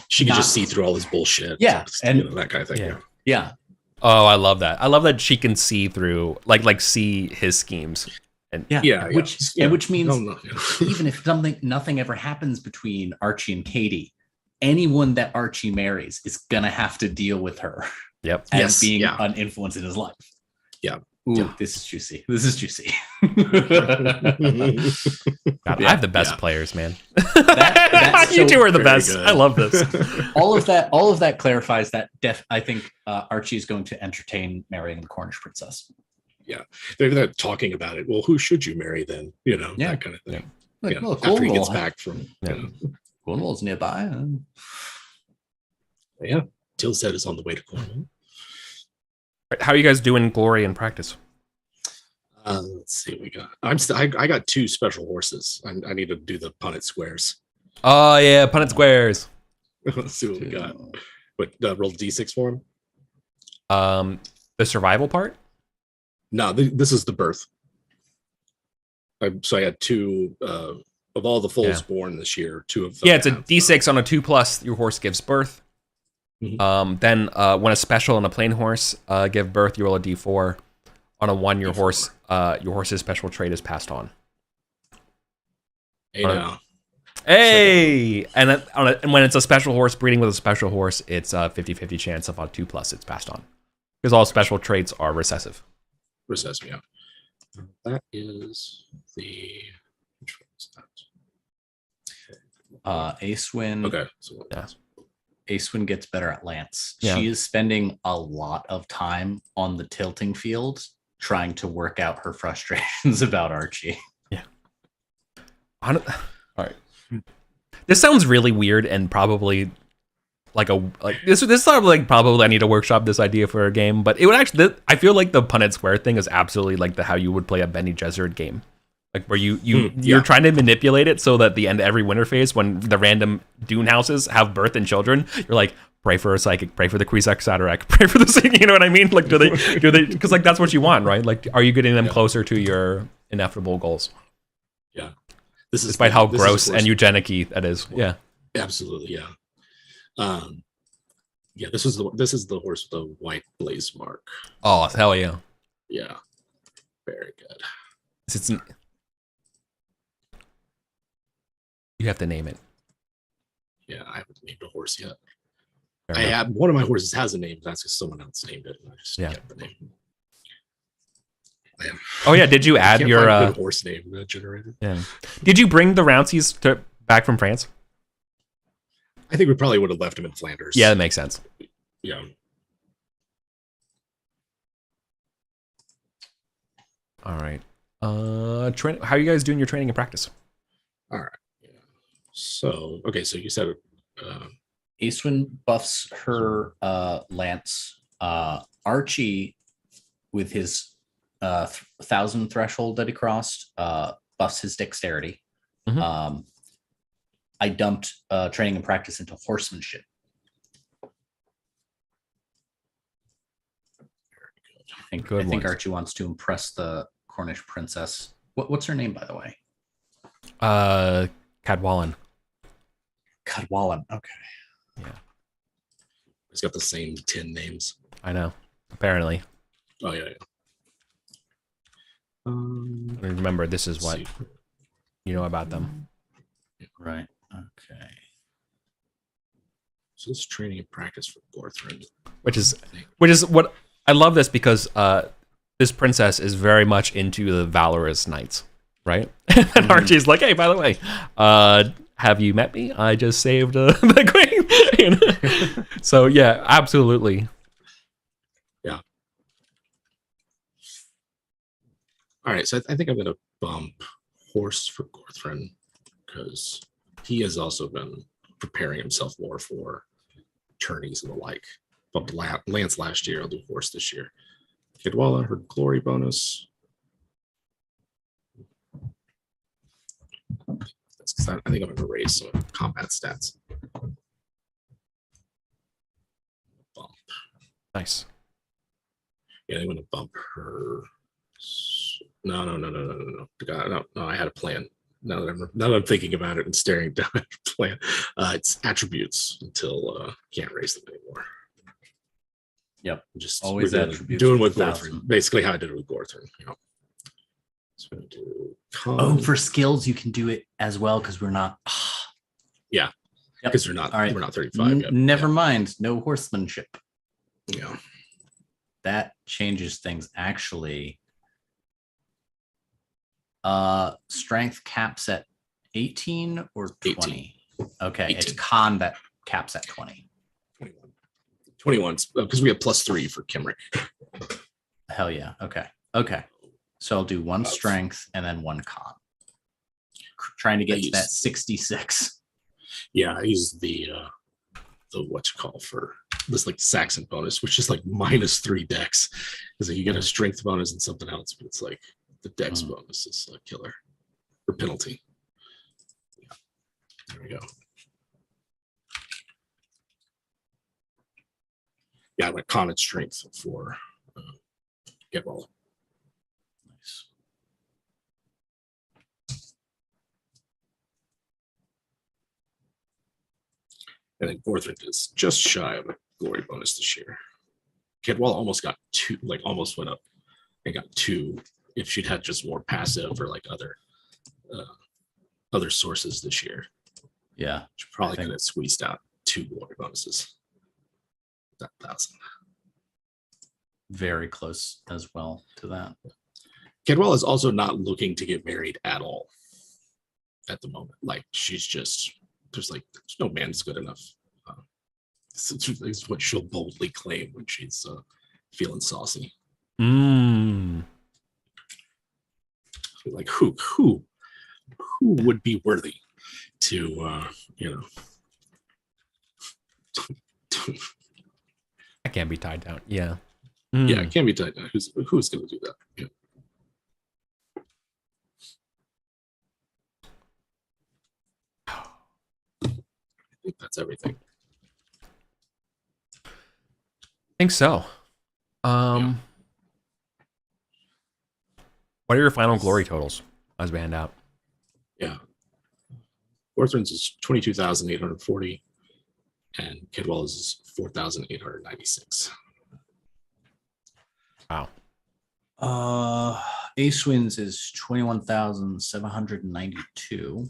she can just see through all this bullshit. Yeah, and you know, that kind of thing. Yeah. Oh, I love that. I love that she can see through, like see his schemes. And which means even if nothing ever happens between Archie and Katie, anyone that Archie marries is gonna have to deal with her. Yep. As being an influence in his life. Yeah. Ooh, this is juicy. This is juicy. God, I have the best players, man. You two are the best. Good. I love this. All of that clarifies that. I think Archie is going to entertain marrying the Cornish princess. Yeah, they're talking about it. Well, who should you marry then? You know, that kind of thing. Like, well, after he gets back from Cornwall's nearby. Yeah, Tilstead is on the way to Cornwall. How are you guys doing glory in practice? Let's see what we got. I got 2 special horses. I need to do the punnet squares. Oh yeah, punnet squares. Let's see what we got. But roll D6 for him. The survival part? No, this is the birth. So I had 2 of all the foals born this year. 2 of them. Yeah, it's a D6 on a 2+. Your horse gives birth. Then when a special and a plain horse give birth, you roll a D4. On a 1, your horse's special trait is passed on. Hey, Hey, and then and when it's a special horse breeding with a special horse, it's a 50-50 chance of a 2+ it's passed on, because all special traits are recessive. Recessive, yeah. That is the. Which one is that? Acewin. Okay, so Yeah. Acewin gets better at Lance. Yeah. She is spending a lot of time on the tilting field trying to work out her frustrations about Archie. Yeah. All right. This sounds really weird and probably like this is probably I need to workshop this idea for a game, but it would actually, I feel like the Punnett Square thing is absolutely like how you would play a Bene Gesserit game. Like where you're trying to manipulate it so that at the end of every winter phase, when the random Dune houses have birth and children, you're like, pray for a psychic, pray for the Kwisatz Haderach, pray for the, you know what I mean? Like do they because like that's what you want, right? Like are you getting them closer to your inevitable goals? Yeah. This is despite how gross and eugenic-y that is. Yeah. Absolutely, yeah. Yeah, this is the horse with the white blaze mark. Oh, hell yeah. Yeah. Very good. You have to name it. Yeah, I haven't named a horse yet. Fair enough. One of my horses has a name, but that's because someone else named it. And I just kept the name. Oh yeah, did you add your good horse name generator? Yeah. Did you bring the Rounceys back from France? I think we probably would have left him in Flanders. Yeah, that makes sense. Yeah. All right. How are you guys doing your training and practice? All right. Yeah. So you said Acewin buffs her Lance. Archie, with his 1,000 threshold that he crossed, buffs his dexterity. Mm-hmm. I dumped training and practice into horsemanship. I think Archie wants to impress the Cornish princess. What's her name, by the way? Cadwallon. Cadwallon. Okay. Yeah. He's got the same 10 names. I know. Apparently. Oh yeah. Remember, this is what you know about them. Right. Okay. So this is training and practice for Gorthrin. Which is what I love this because this princess is very much into the valorous knights, right? And Archie's like, hey, by the way, have you met me? I just saved the queen. You know? So yeah, absolutely. Yeah. All right, so I think I'm gonna bump horse for Gorthrin because he has also been preparing himself more for tourneys and the like. Bumped Lance last year. I'll do horse this year. Cadwalla, her glory bonus. That's because I think I'm gonna raise some combat stats. Bump. Nice. Yeah, I'm gonna bump her. No. No, I had a plan. Now that I'm thinking about it and staring down at the plan, it's attributes until can't raise them anymore. Yep, just always attributes. Doing with Gorthrin, basically how I did it with Gorthrin. You know. So do for skills you can do it as well because we're not. Yeah, because we're not. We're not 35 yet. Never mind. No horsemanship. Yeah, that changes things actually. Strength caps at 18 or 20. 18. Okay, 18. It's con that caps at 20. 21 because we have +3 for Kimrick. Hell yeah. Okay. So I'll do one strength and then one con. Trying to get to that 66. Yeah, I use the what you call for this like Saxon bonus, which is like -3 dex. Because like you get a strength bonus and something else, but it's like the dex bonus is a killer or penalty. Yeah. There we go. Yeah, I went con and strength for get roll. Nice. And then Gorthrin is just shy of a glory bonus this year. Cadwalla almost got 2, like almost went up and got 2 if she'd had just more passive or like other sources this year. Yeah. She probably could have squeezed out 2 glory bonuses. That 1,000. Very close as well to that. Cadwell is also not looking to get married at all at the moment. Like she's just there's no man's good enough. It's what she'll boldly claim when she's feeling saucy. Like who would be worthy to I can't be tied down. Yeah. Yeah, it can't be tied down. Who's going to do that? Yeah. I think that's everything. I think so. What are your final glory totals as we hand out? Yeah. Orthrin's is 22,840 and Kidwell's is 4,896. Wow. Acewin's is 21,792.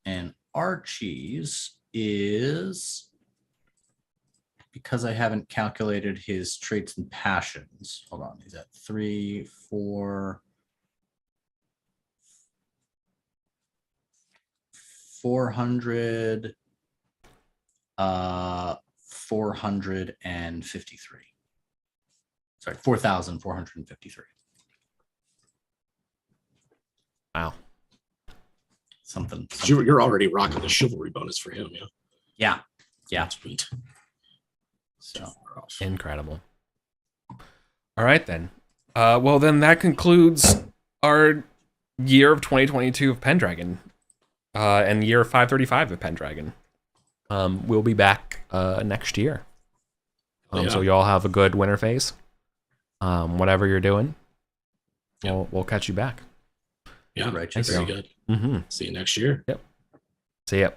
And Archie's is, because I haven't calculated his traits and passions. Hold on, he's at 3, 4, 400, 453. Sorry, 4,453. Wow. Something. You're already rocking the chivalry bonus for him, yeah? Yeah. Yeah. Sweet. So Incredible. All right, then. Well, then that concludes our year of 2022 of Pendragon and year 535 of Pendragon. We'll be back next year. So you all have a good winter phase. Whatever you're doing, we'll catch you back. Yeah, right. very good. Mm-hmm. See you next year. Yep. See ya.